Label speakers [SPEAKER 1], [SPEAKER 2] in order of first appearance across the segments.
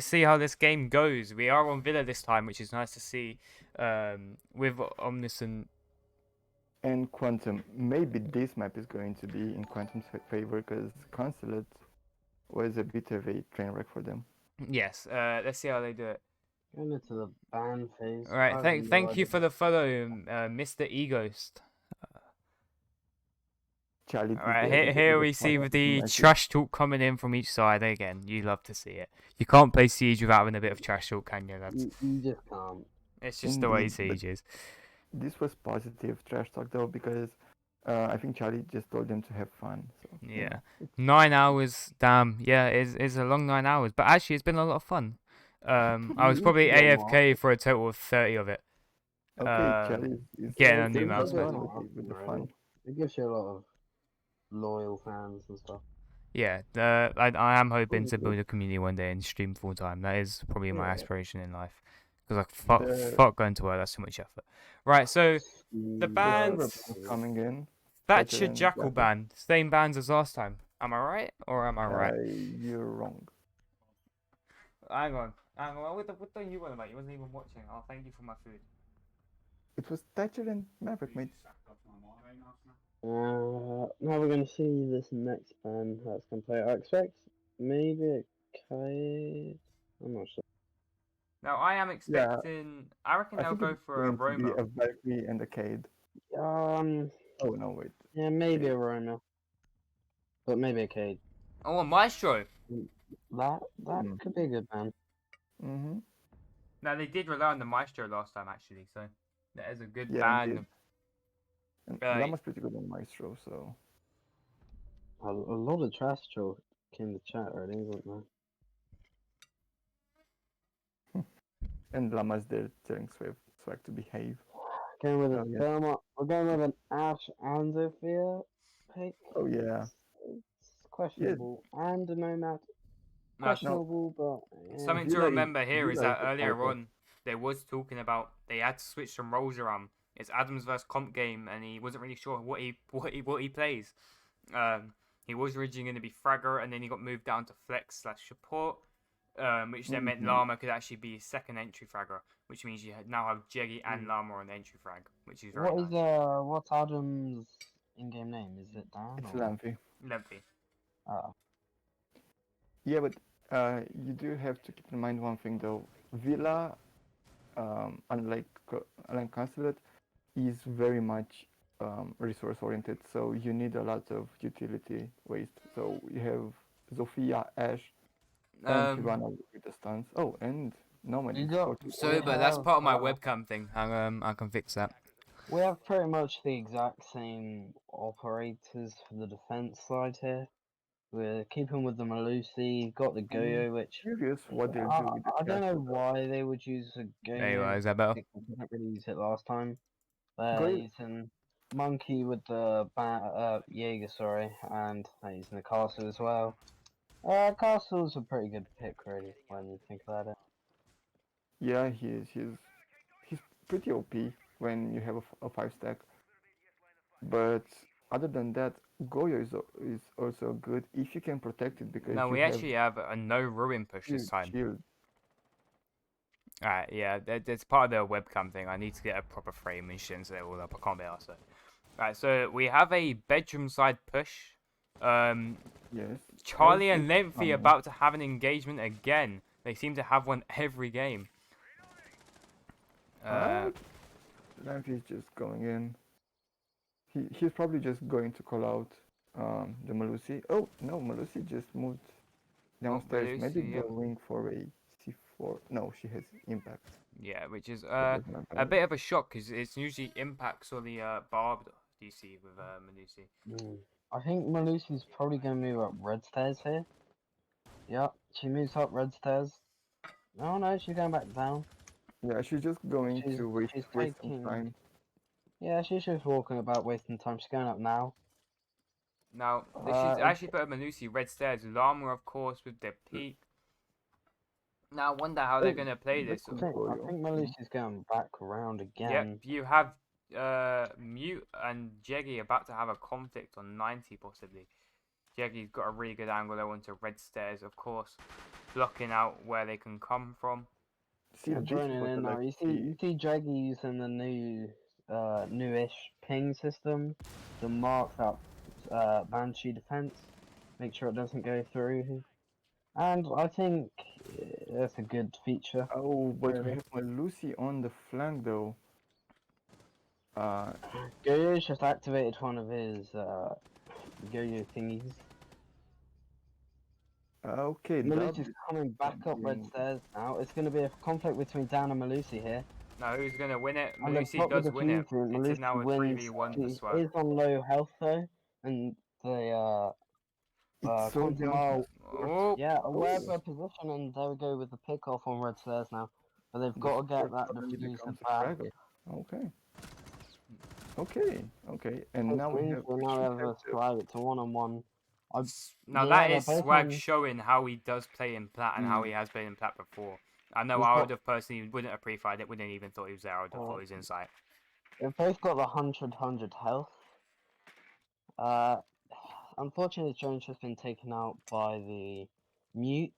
[SPEAKER 1] see how this game goes. We are on Villa this time, which is nice to see. With Omniscient.
[SPEAKER 2] And Quantum. Maybe this map is going to be in Quantum's favor because Consulate was a bit of a train wreck for them.
[SPEAKER 1] Yes. Let's see how they do it.
[SPEAKER 3] Going into the ban phase.
[SPEAKER 1] All right. Thank you for the follow, Mr. Eghost.
[SPEAKER 2] Charlie,
[SPEAKER 1] All right. Here we see the
[SPEAKER 2] matches.
[SPEAKER 1] trash talk coming in from each side again. You love to see it. You can't play Siege without having a bit of trash talk, can you?
[SPEAKER 3] You just can't.
[SPEAKER 1] It's just the way
[SPEAKER 2] Indeed,
[SPEAKER 1] Siege is.
[SPEAKER 2] This was positive trash talk though because I think Charlie just told them to have fun. So
[SPEAKER 1] Yeah. 9 hours. Damn. Yeah, it's a long 9 hours, but actually it's been a lot of fun. I was probably AFK for a total of 30 of it.
[SPEAKER 2] Okay, Charlie is
[SPEAKER 1] getting a
[SPEAKER 2] still
[SPEAKER 1] new
[SPEAKER 2] going
[SPEAKER 1] mouse pad.
[SPEAKER 2] on with the fun.
[SPEAKER 3] It gives you a lot of loyal fans and stuff.
[SPEAKER 1] Yeah, I am hoping to build a community one day and stream full time. That is probably my aspiration in life. Because fuck going to work, that's too much effort. Right, so the bands
[SPEAKER 2] coming in.
[SPEAKER 1] Thatcher Jackal band, same bands as last time. Am I right or am I right?
[SPEAKER 2] You're wrong.
[SPEAKER 1] Hang on. What don't you want about? You wasn't even watching. Oh, thank you for my food.
[SPEAKER 2] It was Thatcher and Maverick, mate.
[SPEAKER 3] Now we're going to see this next band how it's going to play. I expect maybe a Kite. I'm not sure.
[SPEAKER 1] Now I am expecting. I reckon they'll go for a Roma.
[SPEAKER 2] A Valkyrie and a Cade. Oh no, wait.
[SPEAKER 3] Yeah, maybe a Roma, but maybe a Cade.
[SPEAKER 1] Oh, a Maestro.
[SPEAKER 3] That could be a good band.
[SPEAKER 2] Mhm.
[SPEAKER 1] Now they did rely on the Maestro last time actually, so that is a good
[SPEAKER 2] Yeah,
[SPEAKER 1] band.
[SPEAKER 2] And Llama's pretty good on Maestro, so.
[SPEAKER 3] A lot of trash talk in the chat already, isn't there?
[SPEAKER 2] And Llama's there telling Swag to behave.
[SPEAKER 3] Going with we're going with an Ash and Zofia pick.
[SPEAKER 2] Oh yeah.
[SPEAKER 3] It's questionable and a Nomad. Questionable, but yeah.
[SPEAKER 1] Something to remember here is that earlier on they was talking about they had to switch some roles around. It's Adam's versus comp game, and he wasn't really sure what he plays. He was originally going to be Fragger, and then he got moved down to Flex/support, which then meant Llama could actually be his second entry Fragger, which means you now have Jeggy and Llama on the entry frag, which is very nice.
[SPEAKER 3] What's Adam's in-game name? Is it Dan?
[SPEAKER 2] It's Lampy.
[SPEAKER 1] Lampy.
[SPEAKER 3] Oh.
[SPEAKER 2] Yeah, but you do have to keep in mind one thing though. Villa, unlike Consulate, is very much resource oriented, so you need a lot of utility waste. So you have Zofia, Ash, and Tirana with the stuns. Oh, and Nomad.
[SPEAKER 1] So, but that's part of my webcam thing. I can fix that.
[SPEAKER 3] We have pretty much the exact same operators for the defense side here. We're keeping with the Malusi, got the Goyo, which
[SPEAKER 2] curious what they'll do with the
[SPEAKER 3] I don't know why they would use a Goyo.
[SPEAKER 1] Anyway, is that better?
[SPEAKER 3] They didn't really use it last time. They're using Monkey with the Jaeger, sorry, and they're using the Castle as well. Castle's a pretty good pick, really, when you think about it.
[SPEAKER 2] Yeah, he's pretty OP when you have a 5-stack. But other than that, Goyo is also good if you can protect it because
[SPEAKER 1] we actually have a no ruin push this time.
[SPEAKER 2] Shield.
[SPEAKER 1] Alright, yeah, that's part of the webcam thing. I need to get a proper frame and shit and set it all up. I can't be arsed. Alright, so we have a bedroom side push.
[SPEAKER 2] Yes.
[SPEAKER 1] Charlie and Lengthy about to have an engagement again. They seem to have one every game.
[SPEAKER 2] Lengthy is just going in. He's probably just going to call out the Malusi. Oh no, Malusi just moved downstairs. Maybe going for a C4. No, she has impact.
[SPEAKER 1] Yeah, which is a bit of a shock because it's usually impacts or the barbed DC with Malusi.
[SPEAKER 3] I think Malusi's probably going to move up red stairs here. Yep, she moves up red stairs. Oh no, she's going back down.
[SPEAKER 2] Yeah, she's just going to waste some time.
[SPEAKER 3] Yeah, she's just walking about wasting time. She's going up now.
[SPEAKER 1] Now, she's actually put Malusi red stairs. Llama, of course, with their peak. Now, I wonder how they're going to play this.
[SPEAKER 3] I think Malusi's going back around again.
[SPEAKER 1] Yep, you have Mute and Jeggy about to have a conflict on 90, possibly. Jeggy's got a really good angle there onto red stairs, of course. blocking out where they can come from.
[SPEAKER 2] See,
[SPEAKER 3] Yeah,
[SPEAKER 2] this is
[SPEAKER 3] joining
[SPEAKER 2] what I
[SPEAKER 3] in now.
[SPEAKER 2] like
[SPEAKER 3] You
[SPEAKER 2] to see.
[SPEAKER 3] see Draggy using the newish ping system to mark that Banshee defense, make sure it doesn't go through. And I think that's a good feature.
[SPEAKER 2] Oh, but we
[SPEAKER 3] Really.
[SPEAKER 2] have my Lucy on the flank though. Uh,
[SPEAKER 3] Goyo's just activated one of his Goyo thingies.
[SPEAKER 2] okay,
[SPEAKER 3] Malusi's
[SPEAKER 2] W.
[SPEAKER 3] coming back up red stairs now. It's going to be a conflict between Dan and Malusi here.
[SPEAKER 1] Now, who's going to win it?
[SPEAKER 3] And they've
[SPEAKER 1] Malusi
[SPEAKER 3] got the
[SPEAKER 1] does win it.
[SPEAKER 3] diffuser.
[SPEAKER 1] It is now
[SPEAKER 3] Malusi
[SPEAKER 1] a
[SPEAKER 3] wins.
[SPEAKER 1] 3v1 for
[SPEAKER 3] He
[SPEAKER 1] Swag.
[SPEAKER 3] is on low health though, and the
[SPEAKER 2] It's so
[SPEAKER 3] Quantum
[SPEAKER 2] down to
[SPEAKER 3] are,
[SPEAKER 2] the
[SPEAKER 1] Oh,
[SPEAKER 3] yeah, aware of
[SPEAKER 2] Oh.
[SPEAKER 3] their position, and there we go with the pick off on red stairs now. But they've
[SPEAKER 2] The
[SPEAKER 3] got to get
[SPEAKER 2] support
[SPEAKER 3] that
[SPEAKER 2] suddenly
[SPEAKER 3] diffuser
[SPEAKER 2] becomes a
[SPEAKER 3] back.
[SPEAKER 2] fraggle. Okay. Okay. And now we have
[SPEAKER 3] So now we have a Swag. It's a one-on-one.
[SPEAKER 1] now
[SPEAKER 3] Yeah,
[SPEAKER 1] that
[SPEAKER 3] they're
[SPEAKER 1] is
[SPEAKER 3] both
[SPEAKER 1] Swag
[SPEAKER 3] on.
[SPEAKER 1] showing how he does play in plat and how
[SPEAKER 2] Mm.
[SPEAKER 1] he has played in plat before. I know
[SPEAKER 3] He's
[SPEAKER 1] I
[SPEAKER 3] got-
[SPEAKER 1] would have personally wouldn't have pre-fired it, wouldn't even thought he was there. I would have thought he was inside.
[SPEAKER 3] They've both got the 100 health. Unfortunately, Jones has been taken out by the mute.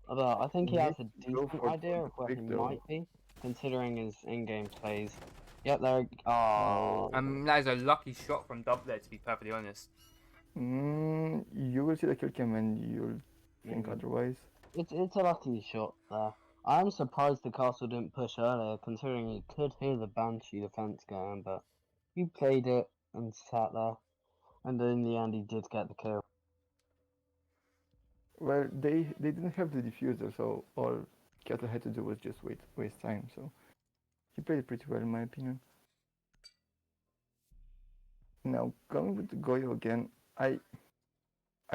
[SPEAKER 3] Although I think he has a
[SPEAKER 2] Go
[SPEAKER 3] decent
[SPEAKER 2] for
[SPEAKER 3] idea
[SPEAKER 2] the
[SPEAKER 3] of where
[SPEAKER 2] pick
[SPEAKER 3] he
[SPEAKER 2] though.
[SPEAKER 3] might be, considering his in-game plays. Yep, there.
[SPEAKER 2] Oh.
[SPEAKER 1] That is a lucky shot from Doublet, to be perfectly honest.
[SPEAKER 2] You will see the kill cam and you'll think
[SPEAKER 3] Mhm.
[SPEAKER 2] otherwise.
[SPEAKER 3] It's a lucky shot there. I'm surprised the castle didn't push earlier, considering he could hear the Banshee defense going, but he played it and sat there, and in the end he did get the kill.
[SPEAKER 2] Well, they didn't have the diffuser, so all Kettle had to do was just waste time. So he played it pretty well, in my opinion. Now going with the Goyo again, I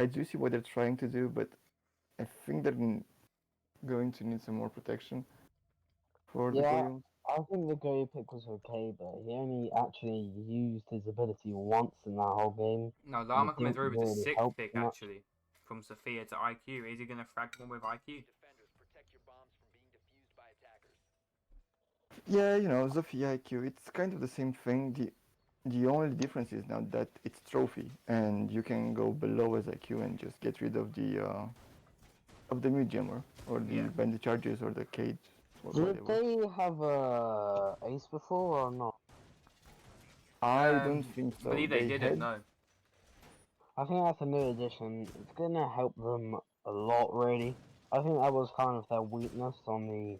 [SPEAKER 2] do see what they're trying to do, but I think they're going to need some more protection for the
[SPEAKER 3] Yeah,
[SPEAKER 2] Goyo.
[SPEAKER 3] I think the Goyo pick was okay, but he only actually used his ability once in that whole game.
[SPEAKER 1] Now,
[SPEAKER 3] And
[SPEAKER 1] Llama
[SPEAKER 3] it
[SPEAKER 1] coming
[SPEAKER 3] didn't
[SPEAKER 1] through with a
[SPEAKER 3] really
[SPEAKER 1] 6th
[SPEAKER 3] help
[SPEAKER 1] pick,
[SPEAKER 3] much.
[SPEAKER 1] actually. From Sophia to IQ. Is he going to frag one with IQ?
[SPEAKER 2] Yeah, Zofia IQ, it's kind of the same thing. The only difference is now that it's trophy, and you can go below as IQ and just get rid of the mid jammer or the
[SPEAKER 1] Yeah.
[SPEAKER 2] bandit charges or the cage or
[SPEAKER 3] Did
[SPEAKER 2] whatever.
[SPEAKER 3] they have a ace before or not?
[SPEAKER 2] I don't think
[SPEAKER 1] I
[SPEAKER 2] so.
[SPEAKER 1] believe they
[SPEAKER 2] They
[SPEAKER 1] didn't,
[SPEAKER 2] had
[SPEAKER 1] no.
[SPEAKER 3] I think that's a new addition. It's gonna help them a lot, really. I think that was kind of their weakness on the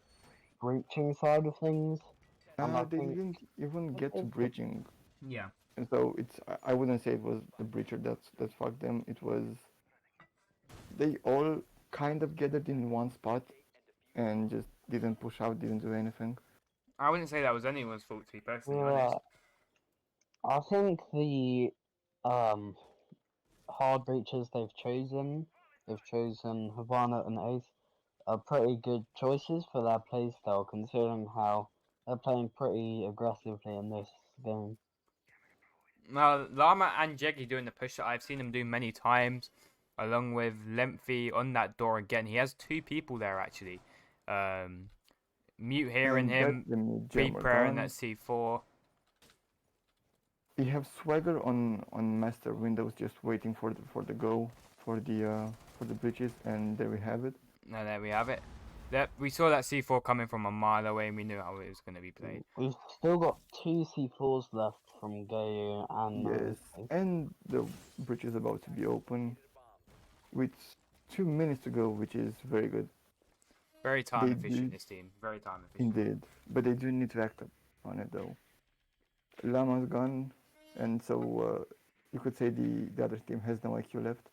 [SPEAKER 3] breaching side of things. And I
[SPEAKER 2] they
[SPEAKER 3] think
[SPEAKER 2] didn't even get to
[SPEAKER 3] it's
[SPEAKER 2] bridging,
[SPEAKER 1] Yeah.
[SPEAKER 2] and so I wouldn't say it was the breacher that fucked them. It was they all kind of gathered in one spot and just didn't push out, didn't do anything.
[SPEAKER 1] I wouldn't say that was anyone's fault, to be personally
[SPEAKER 3] yeah,
[SPEAKER 1] honest.
[SPEAKER 3] I think the hard breaches they've chosen Havana and Ace, are pretty good choices for their playstyle, considering how they're playing pretty aggressively in this game.
[SPEAKER 1] Now, Llama and Jeggy doing the push that I've seen him do many times, along with Lemphy on that door again. He has 2 people there, actually. Mute hearing
[SPEAKER 2] And that's
[SPEAKER 1] him,
[SPEAKER 2] the mid
[SPEAKER 1] free
[SPEAKER 2] jammer
[SPEAKER 1] prayer in
[SPEAKER 2] gone.
[SPEAKER 1] that C4.
[SPEAKER 2] We have Swagger on master windows, just waiting for the go for the bridges, and there we have it.
[SPEAKER 1] Now, there we have it. Yep, we saw that C4 coming from a mile away, and we knew how it was going to be played.
[SPEAKER 3] We've still got 2 C4s left from Gayu and
[SPEAKER 2] Yes,
[SPEAKER 3] Ace.
[SPEAKER 2] and the bridge is about to be open with 2 minutes to go, which is very good.
[SPEAKER 1] Very time
[SPEAKER 2] They
[SPEAKER 1] efficient,
[SPEAKER 2] do
[SPEAKER 1] this team. Very time efficient.
[SPEAKER 2] indeed, but they do need to act up on it though. Llama's gone, and so you could say the other team has no IQ left,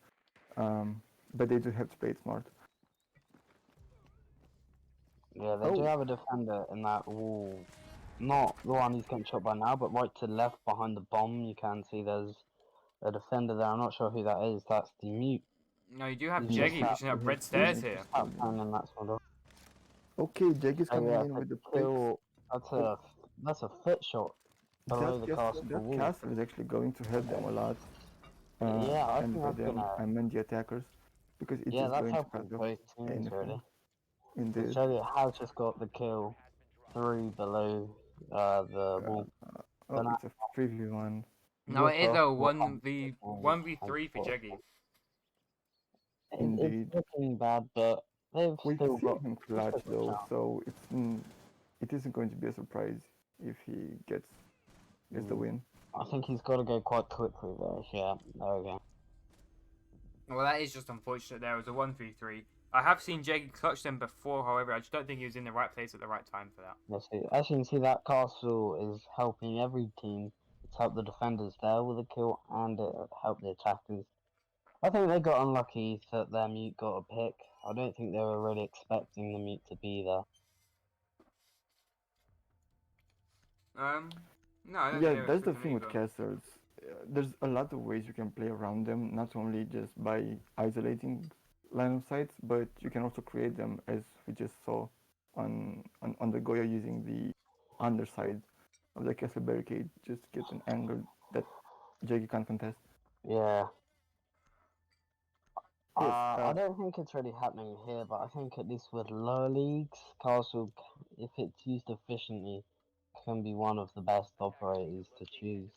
[SPEAKER 2] but they do have to play it smart.
[SPEAKER 3] Yeah, they do have a defender in that wall. Not the one who's getting shot by now, but right to left behind the bomb, you can see there's a defender there. I'm not sure who that is. That's the mute.
[SPEAKER 1] No, you do have
[SPEAKER 3] He's just
[SPEAKER 1] Jeggy
[SPEAKER 3] sat-
[SPEAKER 1] pushing up
[SPEAKER 2] He
[SPEAKER 1] red
[SPEAKER 2] has
[SPEAKER 1] stairs
[SPEAKER 2] two
[SPEAKER 1] here.
[SPEAKER 2] minutes.
[SPEAKER 3] Sat down in that sort of.
[SPEAKER 2] Okay, Jag is
[SPEAKER 3] Oh
[SPEAKER 2] coming
[SPEAKER 3] yeah,
[SPEAKER 2] in with the picks.
[SPEAKER 3] kill. That's a foot shot below the castle
[SPEAKER 2] That
[SPEAKER 3] wall.
[SPEAKER 2] castle is actually going to help them a lot.
[SPEAKER 3] Yeah, I
[SPEAKER 2] And
[SPEAKER 3] think
[SPEAKER 2] by
[SPEAKER 3] that's
[SPEAKER 2] them,
[SPEAKER 3] gonna.
[SPEAKER 2] I meant the attackers, because it
[SPEAKER 3] Yeah,
[SPEAKER 2] is
[SPEAKER 3] that's
[SPEAKER 2] going to
[SPEAKER 3] helping
[SPEAKER 2] cut off
[SPEAKER 3] both teams
[SPEAKER 2] anything.
[SPEAKER 3] really.
[SPEAKER 2] Indeed.
[SPEAKER 3] Australia has just got the kill through below the wall.
[SPEAKER 2] Oh, it's a 3v1.
[SPEAKER 1] No, it is a
[SPEAKER 3] Wolf
[SPEAKER 1] 1v3 for Jeggy.
[SPEAKER 3] It's
[SPEAKER 2] Indeed.
[SPEAKER 3] looking bad, but They've
[SPEAKER 2] We've
[SPEAKER 3] still
[SPEAKER 2] seen
[SPEAKER 3] got
[SPEAKER 2] him
[SPEAKER 3] they've still
[SPEAKER 2] clutch
[SPEAKER 3] got a
[SPEAKER 2] though,
[SPEAKER 3] chance.
[SPEAKER 2] so it isn't going to be a surprise if he gets the win.
[SPEAKER 3] I think he's got to go quite quickly though. Yeah, there we go.
[SPEAKER 1] Well, that is just unfortunate. There was a 1-3-3. I have seen Jake clutch them before, however, I just don't think he was in the right place at the right time for that.
[SPEAKER 3] Let's see. As you can see, that castle is helping every team. It's helped the defenders there with a kill, and it helped the attackers. I think they got unlucky that their mute got a pick. I don't think they were really expecting the mute to be there.
[SPEAKER 1] No, I don't think
[SPEAKER 2] Yeah,
[SPEAKER 1] they were
[SPEAKER 2] that's the
[SPEAKER 1] expecting
[SPEAKER 2] thing with
[SPEAKER 1] either.
[SPEAKER 2] castles. There's a lot of ways you can play around them, not only just by isolating line of sights, but you can also create them, as we just saw on the Goya, using the underside of the castle barricade just to get an angle that Jackie can't contest.
[SPEAKER 3] Yeah.
[SPEAKER 2] Yes,
[SPEAKER 3] I don't think it's really happening here, but I think at least with lower leagues, Castle, if it's used efficiently, can be one of the best operators to choose.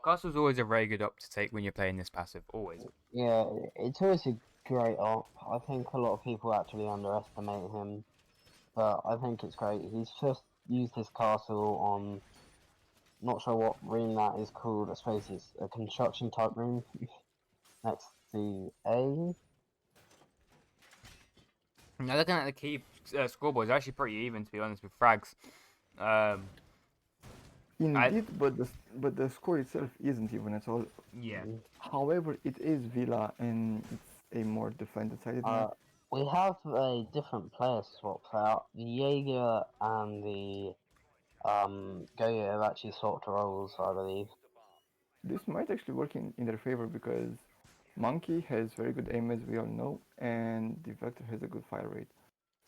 [SPEAKER 1] Castle's always a very good op to take when you're playing this passive, always.
[SPEAKER 3] Yeah, it's always a great op. I think a lot of people actually underestimate him, but I think it's great. He's just used his castle on, not sure what room that is called. I suppose it's a construction type room next to A.
[SPEAKER 1] Now, looking at the key scoreboard, it's actually pretty even, to be honest, with frags.
[SPEAKER 2] indeed, but the score itself isn't even at all.
[SPEAKER 1] Yeah.
[SPEAKER 2] However, it is Villa, and it's a more defended-sided map.
[SPEAKER 3] We have a different player swap out. The Jaeger and the Goyo have actually swapped roles, I believe.
[SPEAKER 2] This might actually work in their favor because Monkey has very good aim, as we all know, and the Vector has a good fire rate.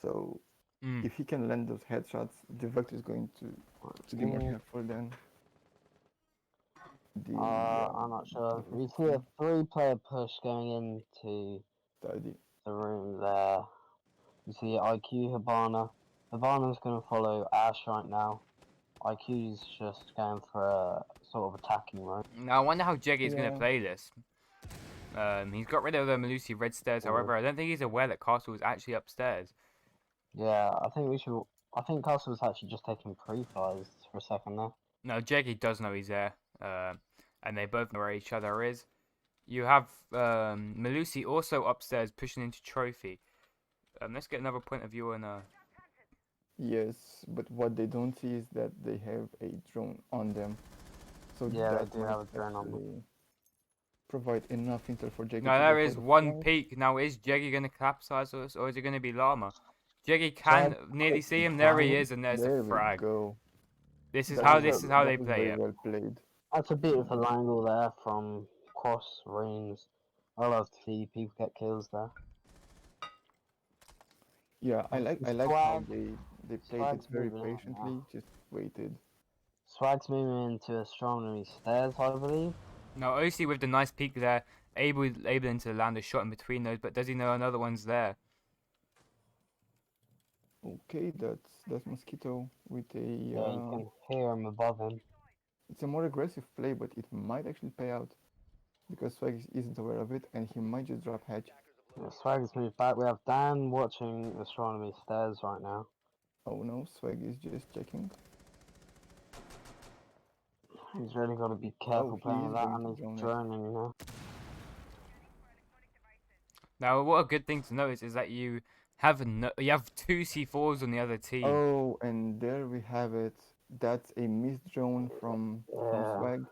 [SPEAKER 2] So if he can land those headshots, the Vector is going to be more helpful than the.
[SPEAKER 3] I'm not sure. We see a 3-player push going into the room there. You see IQ Habana. Habana's going to follow Ash right now. IQ's just going for a sort of attacking mode.
[SPEAKER 1] Now, I wonder how Jeggy's going to play this. He's got rid of the Malusi red stairs, however, I don't think he's aware that Castle is actually upstairs.
[SPEAKER 3] Yeah, I think Castle was actually just taking pre-fires for a second there.
[SPEAKER 1] No, Jeggy does know he's there, and they both know where each other is. You have Malusi also upstairs pushing into Trophy. Let's get another point of view on.
[SPEAKER 2] Yes, but what they don't see is that they have a drone on them. So
[SPEAKER 3] yeah,
[SPEAKER 2] that
[SPEAKER 3] they do have a drone on them.
[SPEAKER 2] Provide enough intel for Jeggy.
[SPEAKER 1] No, there is one peak. Now, is Jeggy going to capsize us, or is it going to be Llama? Jeggy can nearly see him. There he is, and there's the frag.
[SPEAKER 2] Go.
[SPEAKER 1] This is how they play it.
[SPEAKER 2] Well played.
[SPEAKER 3] That's a beautiful angle there from cross rings. I love to see people get kills there.
[SPEAKER 2] Yeah, I like how they played it very patiently, just waited.
[SPEAKER 3] Swag's moving into astronomy stairs, I believe.
[SPEAKER 1] Now, OC with the nice peak there, able to land a shot in between those, but does he know another one's there?
[SPEAKER 2] Okay, that's Mosquito with a.
[SPEAKER 3] Yeah, you can hear him above him.
[SPEAKER 2] It's a more aggressive play, but it might actually pay out because Swag isn't aware of it, and he might just drop hatch.
[SPEAKER 3] Yeah, Swag has moved back. We have Dan watching astronomy stairs right now.
[SPEAKER 2] Oh no, Swag is just checking.
[SPEAKER 3] He's really got to be careful playing with that, and he's droning now.
[SPEAKER 1] Now, what a good thing to notice is that you have two C4s on the other team.
[SPEAKER 2] Oh, and there we have it. That's a missed drone from Swag.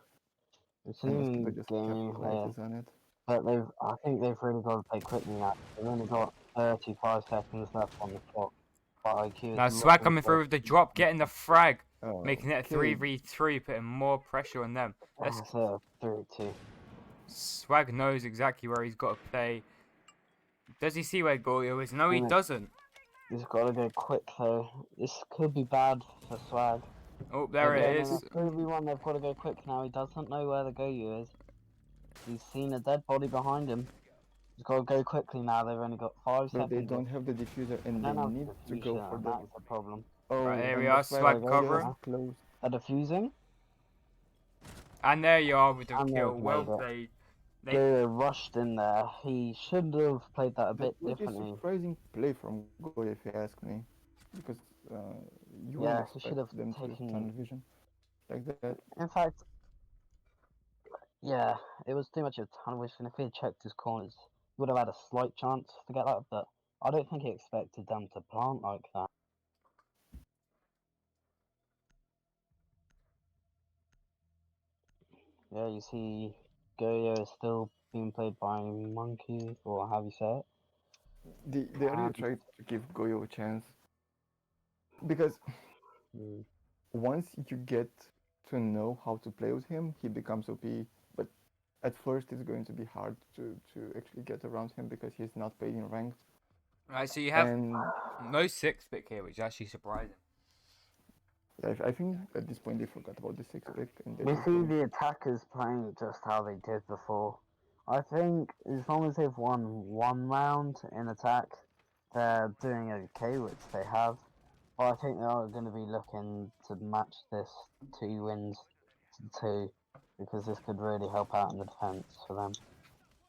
[SPEAKER 3] It's an even game here.
[SPEAKER 2] On it.
[SPEAKER 3] But I think they've really got to play quickly now. They've only got 35 seconds left on the clock.
[SPEAKER 1] Now Swag coming through with the drop, getting the frag, making it a
[SPEAKER 2] Okay.
[SPEAKER 1] 3v3, putting more pressure on them.
[SPEAKER 3] That's a 3-2.
[SPEAKER 1] Swag knows exactly where he's got to play. Does he see where Goyo is? No, he doesn't.
[SPEAKER 3] He's got to go quick though. This could be bad for Swag.
[SPEAKER 1] Oh, there it is.
[SPEAKER 3] This could be one they've got to go quick now. He doesn't know where the Goyo is. He's seen a dead body behind him. He's got to go quickly now. They've only got 5 seconds.
[SPEAKER 2] But they don't have the diffuser, and they need to go for that.
[SPEAKER 3] That's the problem.
[SPEAKER 2] Oh,
[SPEAKER 1] right, here we are, Swag covering.
[SPEAKER 3] They're defusing.
[SPEAKER 1] And there you are with the kill. Well played.
[SPEAKER 3] Goyo rushed in there. He should have played that a
[SPEAKER 2] That
[SPEAKER 3] bit
[SPEAKER 2] was a
[SPEAKER 3] differently.
[SPEAKER 2] surprising play from Goya, if you ask me, because you wouldn't
[SPEAKER 3] Yeah, he should
[SPEAKER 2] expect
[SPEAKER 3] have
[SPEAKER 2] them to use
[SPEAKER 3] taken.
[SPEAKER 2] tunnel vision like that.
[SPEAKER 3] In fact, yeah, it was too much of a tunnel vision. If he had checked his corners, he would have had a slight chance to get that. But I don't think he expected them to plant like that. Yeah, you see, Goyo is still being played by Monkey, or how you say it.
[SPEAKER 2] They really
[SPEAKER 3] And
[SPEAKER 2] tried to give Goyo a chance because
[SPEAKER 3] mm,
[SPEAKER 2] once you get to know how to play with him, he becomes OP. But at first, it's going to be hard to actually get around him because he's not paid in ranked.
[SPEAKER 1] Right, so you have
[SPEAKER 2] And
[SPEAKER 1] no 6-pick here, which is actually surprising.
[SPEAKER 2] I think at this point they forgot about the six pick and they
[SPEAKER 3] we
[SPEAKER 2] just
[SPEAKER 3] see
[SPEAKER 2] go.
[SPEAKER 3] the attackers playing just how they did before. I think as long as they've won one round in attack, they're doing okay, which they have. But I think they are going to be looking to match this 2 wins to 2, because this could really help out in the defense for them.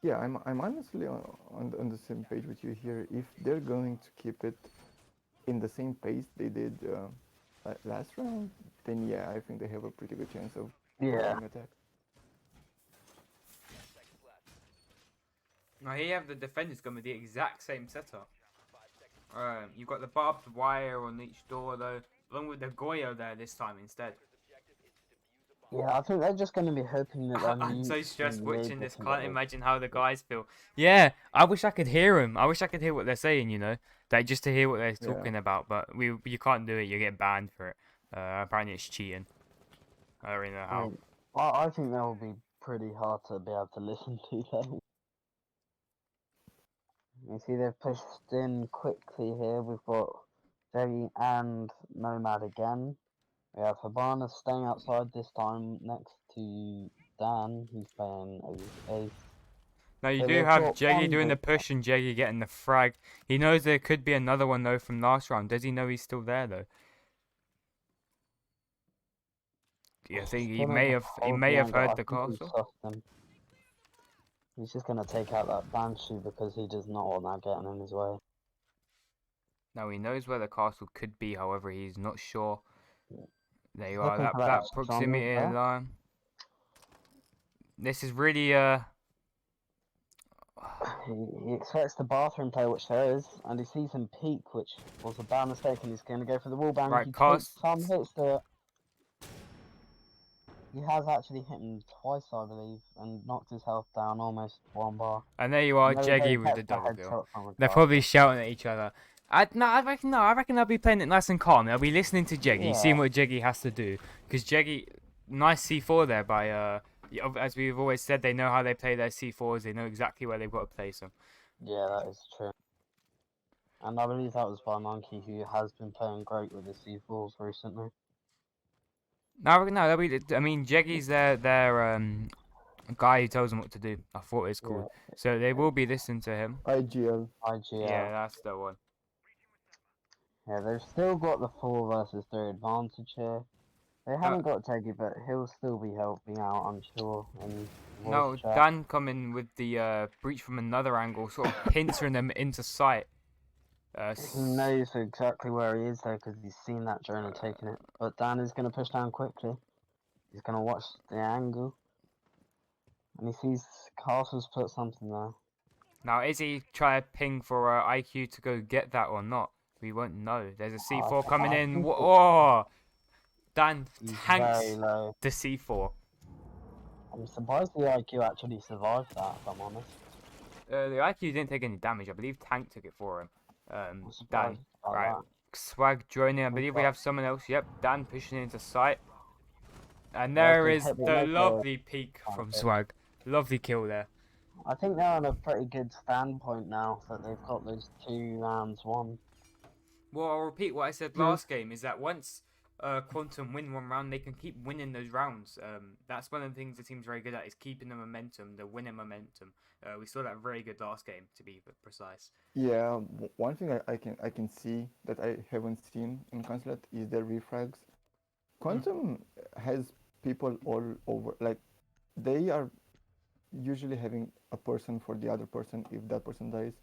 [SPEAKER 2] Yeah, I'm honestly on the same page with you here. If they're going to keep it in the same pace they did last round, then yeah, I think they have a pretty good chance of
[SPEAKER 3] Yeah.
[SPEAKER 2] winning attack.
[SPEAKER 1] Now here you have the defenders going with the exact same setup. You've got the barbed wire on each door though, along with the Goyo there this time instead.
[SPEAKER 3] Yeah, I think they're just going to be hoping that their
[SPEAKER 1] I'm so
[SPEAKER 3] mutes
[SPEAKER 1] stressed
[SPEAKER 3] and
[SPEAKER 1] watching
[SPEAKER 3] Jaeger
[SPEAKER 1] this.
[SPEAKER 3] can
[SPEAKER 1] Can't
[SPEAKER 3] get
[SPEAKER 1] imagine how the guys feel. Yeah, I wish I could hear them. I wish I could hear what they're saying. You know, like just to hear what they're
[SPEAKER 2] Yeah.
[SPEAKER 1] talking about. But you can't do it. You get banned for it. Apparently it's cheating. I don't really know how.
[SPEAKER 3] I think that will be pretty hard to be able to listen to them. You see, they've pushed in quickly here. We've got Jerry and Nomad again. We have Habana staying outside this time next to Dan, who's playing Ace.
[SPEAKER 1] Now you
[SPEAKER 3] So
[SPEAKER 1] do
[SPEAKER 3] they've
[SPEAKER 1] have
[SPEAKER 3] got
[SPEAKER 1] Jeggy
[SPEAKER 3] one
[SPEAKER 1] doing the
[SPEAKER 3] group.
[SPEAKER 1] push and Jeggy getting the frag. He knows there could be another one though from last round. Does he know he's still there though? Yeah, I think
[SPEAKER 3] He's gonna
[SPEAKER 1] he
[SPEAKER 3] hold
[SPEAKER 1] may
[SPEAKER 3] the
[SPEAKER 1] have
[SPEAKER 3] angle.
[SPEAKER 1] heard
[SPEAKER 3] I
[SPEAKER 1] the
[SPEAKER 3] think he's
[SPEAKER 1] castle.
[SPEAKER 3] sussed them. He's just gonna take out that Banshee because he does not want that getting in his way.
[SPEAKER 1] Now he knows where the castle could be, however he's not sure. There
[SPEAKER 3] He's
[SPEAKER 1] you are,
[SPEAKER 3] looking for
[SPEAKER 1] that
[SPEAKER 3] that strong
[SPEAKER 1] proximity
[SPEAKER 3] there.
[SPEAKER 1] line. This is really
[SPEAKER 3] He expects the bathroom play, which there is, and he sees him peek, which was a bad mistake, and he's going to go for the wall bang.
[SPEAKER 1] right
[SPEAKER 3] He takes
[SPEAKER 1] cast.
[SPEAKER 3] some hits to it. He has actually hit him twice, I believe, and knocked his health down almost 1 bar.
[SPEAKER 1] And there you are,
[SPEAKER 3] And there we go,
[SPEAKER 1] Jeggy with the
[SPEAKER 3] catch the
[SPEAKER 1] double kill.
[SPEAKER 3] headshot from
[SPEAKER 1] They're
[SPEAKER 3] across.
[SPEAKER 1] probably shouting at each other. I reckon they'll be playing it nice and calm. They'll be listening to Jeggy, seeing
[SPEAKER 3] Yeah.
[SPEAKER 1] what Jeggy has to do. Because Jeggy, nice C4 there by as we've always said, they know how they play their C4s. They know exactly where they've got to place them.
[SPEAKER 3] Yeah, that is true. And I believe that was by Monkey, who has been playing great with his C4s recently.
[SPEAKER 1] No, they'll be. I mean, Jeggy's their guy who tells them what to do. I thought it's called.
[SPEAKER 2] Yeah.
[SPEAKER 1] So they will be listening to him.
[SPEAKER 2] IGL.
[SPEAKER 3] IGL.
[SPEAKER 1] Yeah, that's the one.
[SPEAKER 3] Yeah, they've still got the 4 versus 3 advantage here. They haven't got Teggy, but he'll still be helping out, I'm sure, in voice
[SPEAKER 1] No,
[SPEAKER 3] chat.
[SPEAKER 1] Dan coming with the breach from another angle, sort of pincering them into sight.
[SPEAKER 3] He knows exactly where he is though, because he's seen that drone and taken it. But Dan is going to push down quickly. He's going to watch the angle. And he sees Castle's put something there.
[SPEAKER 1] Now, is he trying to ping for IQ to go get that or not? We won't know. There's a C4 coming in. Oh! Dan tanks
[SPEAKER 3] Very low.
[SPEAKER 1] the C4.
[SPEAKER 3] I'm surprised the IQ actually survived that, if I'm honest.
[SPEAKER 1] The IQ didn't take any damage. I believe Tank took it for him.
[SPEAKER 3] I'm
[SPEAKER 1] Dan.
[SPEAKER 3] surprised by
[SPEAKER 1] Right.
[SPEAKER 3] that.
[SPEAKER 1] Swag joining. I believe we have someone else. Yep, Dan pushing into sight. And there is the lovely peek from Swag. Lovely kill there.
[SPEAKER 3] I think they're on a pretty good standpoint now that they've got those 2 rounds won.
[SPEAKER 1] Well, I'll repeat what I said last game, is that once Quantum win one round, they can keep winning those rounds. That's one of the things the team's very good at, is keeping the momentum, the winning momentum. We saw that very good last game, to be precise.
[SPEAKER 2] Yeah, one thing I can see that I haven't seen in Consulate is their refrags. Quantum has people all over, like they are usually having a person for the other person if that person dies,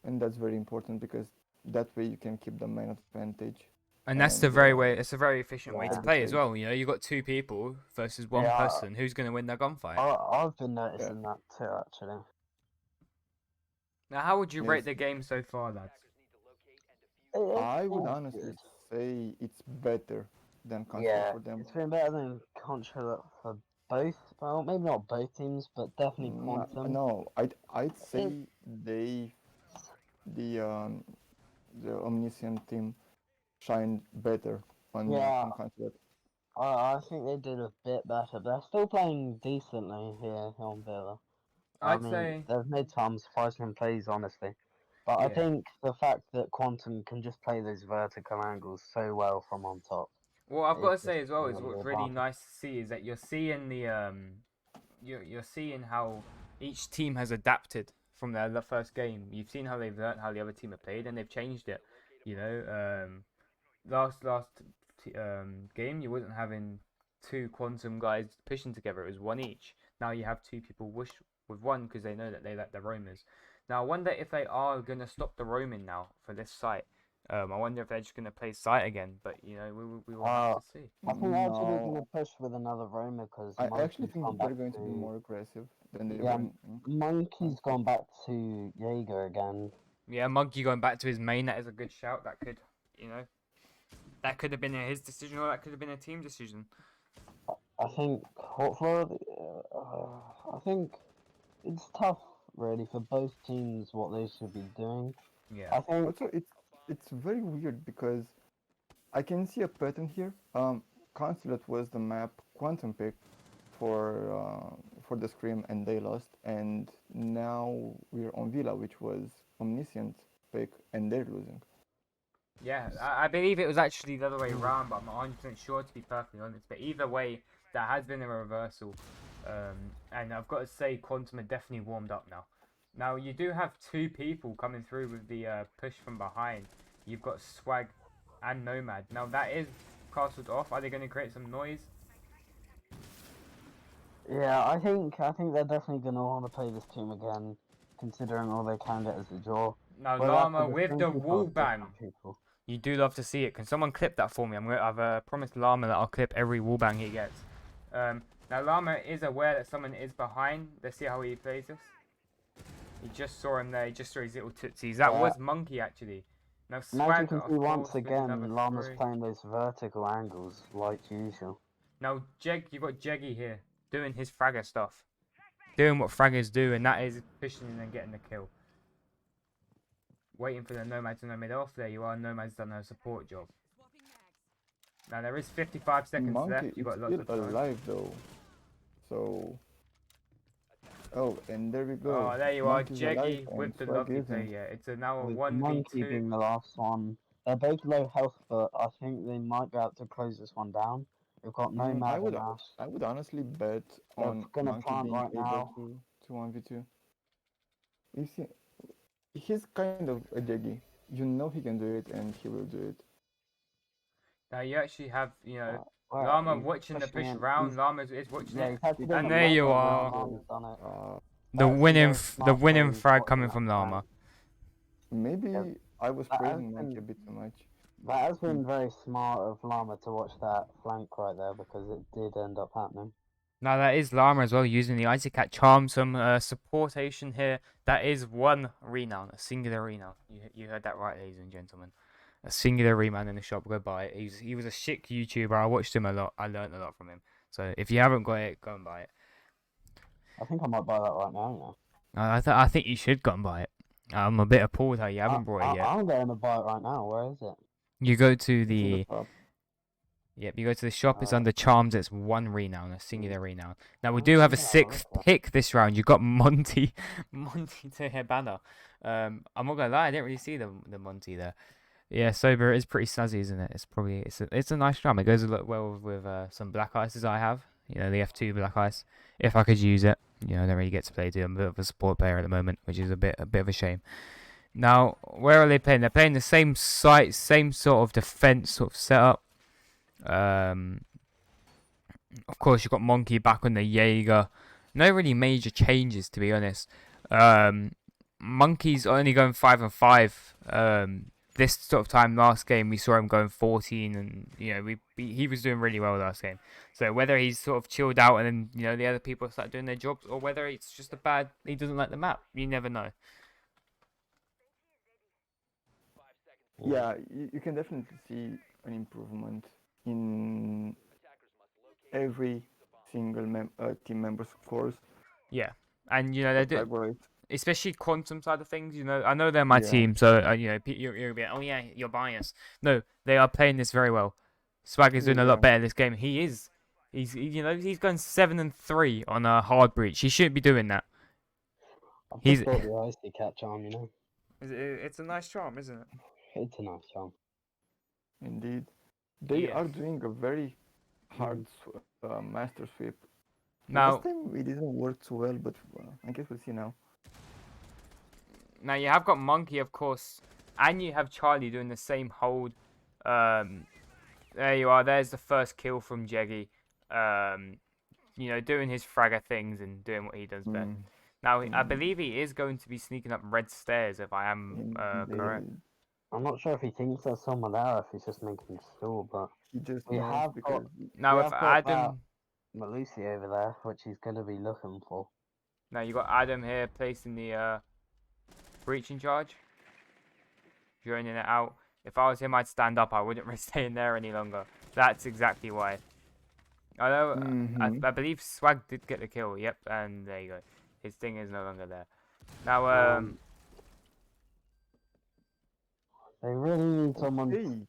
[SPEAKER 2] and that's very important because that way you can keep the main advantage
[SPEAKER 1] And that's the
[SPEAKER 2] and
[SPEAKER 1] very way. It's a very efficient way to
[SPEAKER 3] Yeah.
[SPEAKER 2] set the
[SPEAKER 1] play as
[SPEAKER 2] stage.
[SPEAKER 1] well. You know, you got two people versus one
[SPEAKER 3] Yeah,
[SPEAKER 1] person. Who's going to win that gunfight?
[SPEAKER 3] I've been
[SPEAKER 2] Yeah.
[SPEAKER 3] noticing that too, actually.
[SPEAKER 1] Now, how would you
[SPEAKER 2] Yes,
[SPEAKER 1] rate the game so far, lads?
[SPEAKER 3] It's
[SPEAKER 2] I would
[SPEAKER 3] been
[SPEAKER 2] honestly
[SPEAKER 3] good.
[SPEAKER 2] say it's better than Consulate
[SPEAKER 3] Yeah,
[SPEAKER 2] for them.
[SPEAKER 3] it's been better than Contra for both. Well, maybe not both teams, but definitely
[SPEAKER 2] No,
[SPEAKER 3] Quantum.
[SPEAKER 2] no, I'd
[SPEAKER 3] It's
[SPEAKER 2] say they the um, the Omniscient team shined better
[SPEAKER 3] yeah.
[SPEAKER 2] on Consulate.
[SPEAKER 3] I think they did a bit better. They're still playing decently here on Villa. I
[SPEAKER 1] I'd
[SPEAKER 3] mean,
[SPEAKER 1] say,
[SPEAKER 3] they've made some surprising plays, honestly. But I
[SPEAKER 1] yeah.
[SPEAKER 3] think the fact that Quantum can just play those vertical angles so well from on top
[SPEAKER 1] What I've got
[SPEAKER 3] is
[SPEAKER 1] to
[SPEAKER 3] just
[SPEAKER 1] say as well is
[SPEAKER 3] another
[SPEAKER 1] what's really
[SPEAKER 3] advantage.
[SPEAKER 1] nice to see is that you're seeing you're seeing how each team has adapted from their first game. You've seen how they've learned how the other team have played and they've changed it. You know, last game you wasn't having two quantum guys pushing together. It was one each. Now you have two people with one because they know that they let the roamers. Now I wonder if they are gonna stop the roaming now for this site. I wonder if they're just gonna play site again. But you know we will have
[SPEAKER 3] Uh,
[SPEAKER 1] to see.
[SPEAKER 3] I think they're actually going
[SPEAKER 2] No,
[SPEAKER 3] to push with another roamer because
[SPEAKER 2] I actually
[SPEAKER 3] Monkey's
[SPEAKER 2] think
[SPEAKER 3] gone
[SPEAKER 2] that
[SPEAKER 3] back
[SPEAKER 2] they're going to be
[SPEAKER 3] to
[SPEAKER 2] more aggressive than they were
[SPEAKER 3] yeah,
[SPEAKER 2] in
[SPEAKER 3] Monkey's
[SPEAKER 2] Consulate.
[SPEAKER 3] gone back to Jaeger again.
[SPEAKER 1] Yeah, Monkey going back to his main. That is a good shout. That could, you know, that could have been his decision or that could have been a team decision.
[SPEAKER 3] I think hopefully, I think it's tough really for both teams what they should be doing.
[SPEAKER 1] Yeah.
[SPEAKER 3] I think
[SPEAKER 2] Also, it's very weird because I can see a pattern here. Consulate was the map Quantum picked for the Scream, and they lost. And now we're on Villa, which was Omniscient pick, and they're losing.
[SPEAKER 1] Yeah, I believe it was actually the other way around, but I'm not 100% sure to be perfectly honest. But either way, there has been a reversal. And I've got to say, Quantum are definitely warmed up now. Now, you do have two people coming through with the push from behind. You've got Swag and Nomad. Now, that is castled off. Are they going to create some noise?
[SPEAKER 3] yeah, I think they're definitely going to want to play this team again, considering all they can get as a draw.
[SPEAKER 1] Now,
[SPEAKER 3] But after
[SPEAKER 1] Llama
[SPEAKER 3] the
[SPEAKER 1] with the
[SPEAKER 3] same people
[SPEAKER 1] wall
[SPEAKER 3] have
[SPEAKER 1] bang.
[SPEAKER 3] different people.
[SPEAKER 1] You do love to see it. Can someone clip that for me? I've promised Llama that I'll clip every wallbang he gets. Now Llama is aware that someone is behind. Let's see how he plays this. He just saw him there. He just saw his little tootsies. That
[SPEAKER 3] Yeah.
[SPEAKER 1] was Monkey actually. Now
[SPEAKER 3] And as you
[SPEAKER 1] Swag,
[SPEAKER 3] can
[SPEAKER 1] of
[SPEAKER 3] see
[SPEAKER 1] course,
[SPEAKER 3] once
[SPEAKER 1] with
[SPEAKER 3] again,
[SPEAKER 1] another
[SPEAKER 3] Llama's
[SPEAKER 1] three.
[SPEAKER 3] playing those vertical angles like usual.
[SPEAKER 1] Now you've got Jeggy here doing his fragger stuff, doing what fraggers do, and that is pushing in and getting the kill. Waiting for the Nomad to Nomad off. There you are. Nomad's done her support job. Now there is 55 seconds
[SPEAKER 2] Monkey
[SPEAKER 1] left. You've
[SPEAKER 2] is
[SPEAKER 1] got lots
[SPEAKER 2] still
[SPEAKER 1] of time.
[SPEAKER 2] alive though, so. Oh, and there we go.
[SPEAKER 1] Oh, there you
[SPEAKER 2] Monkey's
[SPEAKER 1] are,
[SPEAKER 2] alive
[SPEAKER 1] Jeggy
[SPEAKER 2] and
[SPEAKER 1] with the
[SPEAKER 2] Swag
[SPEAKER 1] lovely play.
[SPEAKER 2] isn't.
[SPEAKER 1] Yeah, it's now a
[SPEAKER 3] With
[SPEAKER 1] 1v2.
[SPEAKER 3] Monkey being the last one. They're both low health, but I think they might be able to close this one down. We've got no
[SPEAKER 2] I
[SPEAKER 3] Mad
[SPEAKER 2] would
[SPEAKER 3] and Ash.
[SPEAKER 2] I would honestly bet
[SPEAKER 3] They're
[SPEAKER 2] on
[SPEAKER 3] gonna
[SPEAKER 2] Monkey
[SPEAKER 3] plant
[SPEAKER 2] being
[SPEAKER 3] right
[SPEAKER 2] able
[SPEAKER 3] now.
[SPEAKER 2] to 1v2. You see, he's kind of a jaggy. You know he can do it, and he will do it.
[SPEAKER 1] Now you actually have, you know,
[SPEAKER 3] Well,
[SPEAKER 1] Llama
[SPEAKER 3] he's
[SPEAKER 1] watching the
[SPEAKER 3] pushing
[SPEAKER 1] push
[SPEAKER 3] in.
[SPEAKER 1] round. Llama is watching
[SPEAKER 3] Yeah,
[SPEAKER 1] it.
[SPEAKER 3] he's had to do
[SPEAKER 1] And
[SPEAKER 3] it
[SPEAKER 1] there you
[SPEAKER 3] later, but
[SPEAKER 1] are.
[SPEAKER 3] Llama's done it.
[SPEAKER 1] The
[SPEAKER 3] That's a very
[SPEAKER 1] the
[SPEAKER 3] smart
[SPEAKER 1] winning
[SPEAKER 3] play,
[SPEAKER 1] frag
[SPEAKER 3] watching
[SPEAKER 1] coming
[SPEAKER 3] that
[SPEAKER 1] from
[SPEAKER 3] flank.
[SPEAKER 1] Llama.
[SPEAKER 2] Maybe
[SPEAKER 3] Yeah,
[SPEAKER 2] I was
[SPEAKER 3] that has
[SPEAKER 2] praising Monkey a
[SPEAKER 3] been
[SPEAKER 2] bit too much.
[SPEAKER 3] that has been very smart of Llama to watch that flank right there because it did end up happening.
[SPEAKER 1] Now that is Llama as well using the Icy Cat charm. Some supportation here. That is one renown, a singular renown. You heard that right, ladies and gentlemen. A singular renown in the shop. Go buy it. He was a sick YouTuber. I watched him a lot. I learned a lot from him. So if you haven't got it, go and buy it.
[SPEAKER 3] I think I might buy that right now.
[SPEAKER 1] I think you should go and buy it. I'm a bit appalled how you haven't brought it yet.
[SPEAKER 3] I'm going to buy it right now. Where is it?
[SPEAKER 1] You go to
[SPEAKER 2] It's in the
[SPEAKER 1] the
[SPEAKER 2] top.
[SPEAKER 1] Yep, you go to the shop, it's
[SPEAKER 3] Uh,
[SPEAKER 1] under charms, it's one renown, a singular renown. Now we
[SPEAKER 3] I'm
[SPEAKER 1] do have a
[SPEAKER 3] just gonna have a
[SPEAKER 1] sixth
[SPEAKER 3] look at
[SPEAKER 1] pick this round. You got Monty Monty to Hibana. I'm not gonna lie, I didn't really see the Monty there. Yeah, Sober is pretty snazzy, isn't it? It's a nice drum. It goes a lot well with some black ices I have. You know, the F2 black ice. If I could use it. You know, I don't really get to play too. I'm a bit of a support player at the moment, which is a bit of a shame. Now, where are they playing? They're playing the same site, same sort of defense sort of setup. Of course, you've got Monkey back on the Jaeger. no really major changes, to be honest. Monkey's only going 5-5. This sort of time last game, we saw him going 14, and he was doing really well last game. So whether he's sort of chilled out and then the other people start doing their jobs, or whether it's just he doesn't like the map, you never know.
[SPEAKER 2] Yeah, you can definitely see an improvement in every single team member's scores.
[SPEAKER 1] Yeah, and they're doing,
[SPEAKER 2] Collaborate.
[SPEAKER 1] especially quantum side of things. I know they're my team, so you're gonna be like, oh yeah, you're biased. No, they are playing this very well. Swag is doing a lot better this game. He's going 7-3 on a hard breach. He shouldn't be doing that.
[SPEAKER 3] I've just got the icy cat charm,
[SPEAKER 1] It's a nice charm, isn't it?
[SPEAKER 3] It's a nice charm.
[SPEAKER 2] Indeed, they are doing a very hard master sweep.
[SPEAKER 1] Now,
[SPEAKER 2] last time it didn't work so well, but I guess we'll see now.
[SPEAKER 1] Now you have got Monkey, of course, and you have Charlie doing the same hold. There you are. There's the first kill from Jeggy. Doing his fragger things and doing what he does best. Now, I believe he is going to be sneaking up red stairs, if I am correct.
[SPEAKER 3] I'm not sure if he thinks there's someone there, or if he's just making sure, but
[SPEAKER 2] he just
[SPEAKER 3] we have got.
[SPEAKER 1] Now, if Adam
[SPEAKER 3] Malusi over there, which he's going to be looking for.
[SPEAKER 1] Now you got Adam here placing the breaching charge, joining it out. If I was him, I'd stand up. I wouldn't risk staying there any longer. That's exactly why. Although I believe Swag did get the kill. Yep, and there you go. His thing is no longer there. Now,
[SPEAKER 3] they really need someone.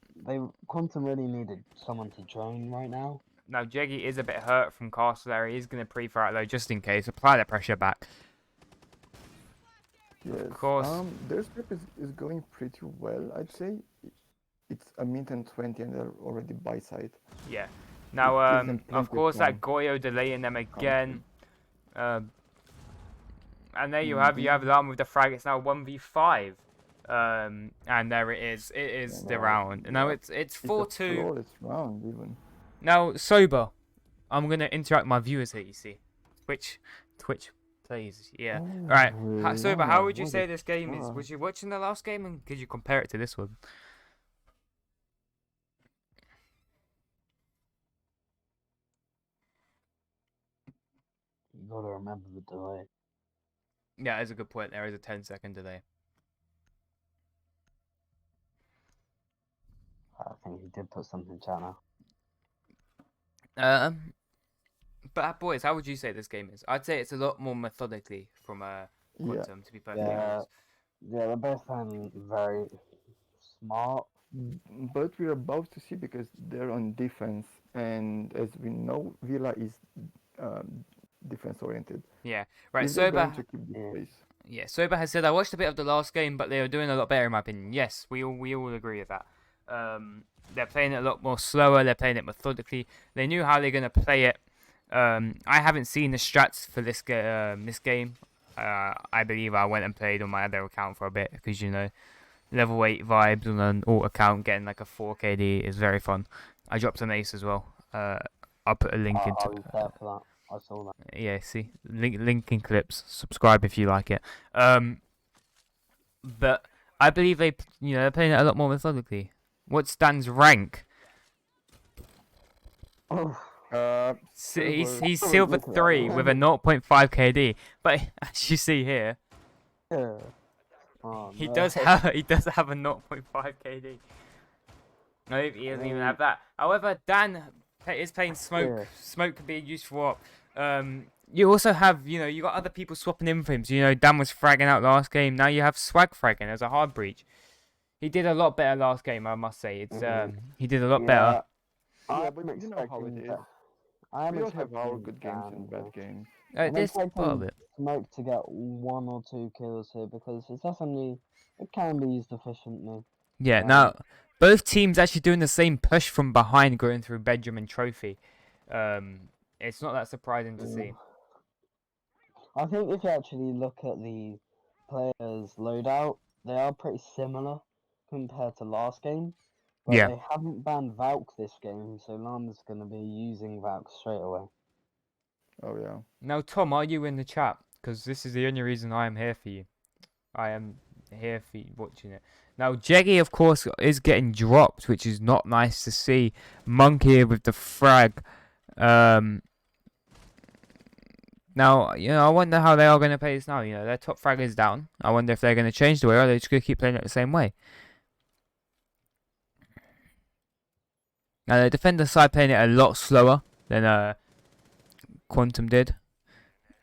[SPEAKER 3] Quantum really needed someone to drone right now.
[SPEAKER 1] Now Jeggy is a bit hurt from castle there. He's going to pre-fire it though, just in case. Apply the pressure back.
[SPEAKER 2] Yes.
[SPEAKER 1] Of course.
[SPEAKER 2] Their script is going pretty well, I'd say. It's a minute and 20 and they're already by side.
[SPEAKER 1] Yeah. Now, of course, that Goyo delaying them again. And there you have Lam with the frag. It's now 1v5. And there it is. It is the round. Now it's 4-2.
[SPEAKER 2] It's round even.
[SPEAKER 1] Now, Sober, I'm going to interact with my viewers here, you see. Twitch, please, yeah. Alright, Sober, how would you say this game is? Was you watching the last game and could you compare it to this one?
[SPEAKER 3] You gotta remember the delay.
[SPEAKER 1] Yeah, that's a good point. There is a 10-second delay.
[SPEAKER 3] I think he did put something in chat now.
[SPEAKER 1] But boys, how would you say this game is? I'd say it's a lot more methodically from Quantum, to be perfectly honest.
[SPEAKER 3] Yeah, they're both very smart.
[SPEAKER 2] But we're about to see because they're on defense, and as we know, Villa is defense oriented.
[SPEAKER 1] Yeah, right. Sober.
[SPEAKER 2] Yeah,
[SPEAKER 1] Sober has said I watched a bit of the last game, but they were doing a lot better in my opinion. Yes, we all agree with that. They're playing it a lot more slower. They're playing it methodically. They knew how they're gonna play it. I haven't seen the strats for this game. I believe I went and played on my other account for a bit because level 8 vibes on an alt account getting like a 4 KD is very fun. I dropped an ace as well. I'll put a link into.
[SPEAKER 3] I was there for that. I saw that.
[SPEAKER 1] Yeah, see, link in clips. Subscribe if you like it. But I believe they're playing it a lot more methodically. What's Dan's rank? He's silver 3 with a 0.5 KD, but as you see here, he does have a 0.5 KD. No, he doesn't even have that. However, Dan is playing smoke. Yeah. Smoke can be used for what? You also have, you got other people swapping in for him. So, Dan was fragging out last game. Now you have Swag fragging as a hard breach. He did a lot better last game, I must say. It's he did a lot better.
[SPEAKER 2] Yeah, but you know how it is. We all have our good games and bad games.
[SPEAKER 1] This part of it.
[SPEAKER 3] Smoke to get 1 or 2 kills here because it can be used efficiently.
[SPEAKER 1] Yeah, now both teams actually doing the same push from behind going through bedroom and trophy. It's not that surprising to see.
[SPEAKER 3] I think if you actually look at the players' loadout, they are pretty similar compared to last game. But they haven't banned Valk this game, so Lam's going to be using Valk straight away.
[SPEAKER 2] Oh yeah.
[SPEAKER 1] Now, Tom, are you in the chat? Because this is the only reason I am here for you. I am here for you watching it. Now, Jeggy, of course, is getting dropped, which is not nice to see. Monkey with the frag. Now, I wonder how they are going to play this now. Their top frag is down. I wonder if they're going to change the way, or are they just going to keep playing it the same way? Now, the defender side playing it a lot slower than Quantum did.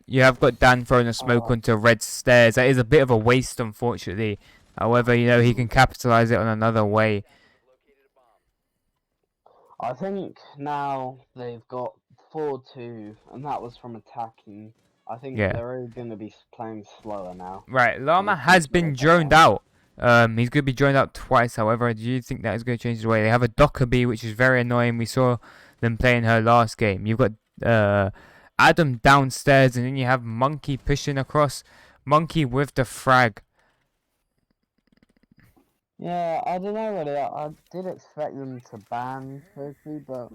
[SPEAKER 1] You have got Dan throwing a smoke onto red stairs. That is a bit of a waste, unfortunately. However, he can capitalize it on another way.
[SPEAKER 3] I think now they've got 4-2, and that was from attacking. I think
[SPEAKER 1] Yeah.
[SPEAKER 3] they're going to be playing slower now.
[SPEAKER 1] Right, Llama has been droned out. He's going to be droned out twice, however. Do you think that is going to change the way? They have a Dockerby, which is very annoying. We saw them playing her last game. You've got Adam downstairs, and then you have Monkey pushing across. Monkey with the frag.
[SPEAKER 3] Yeah, I don't know really. I did expect them to ban Kofi, but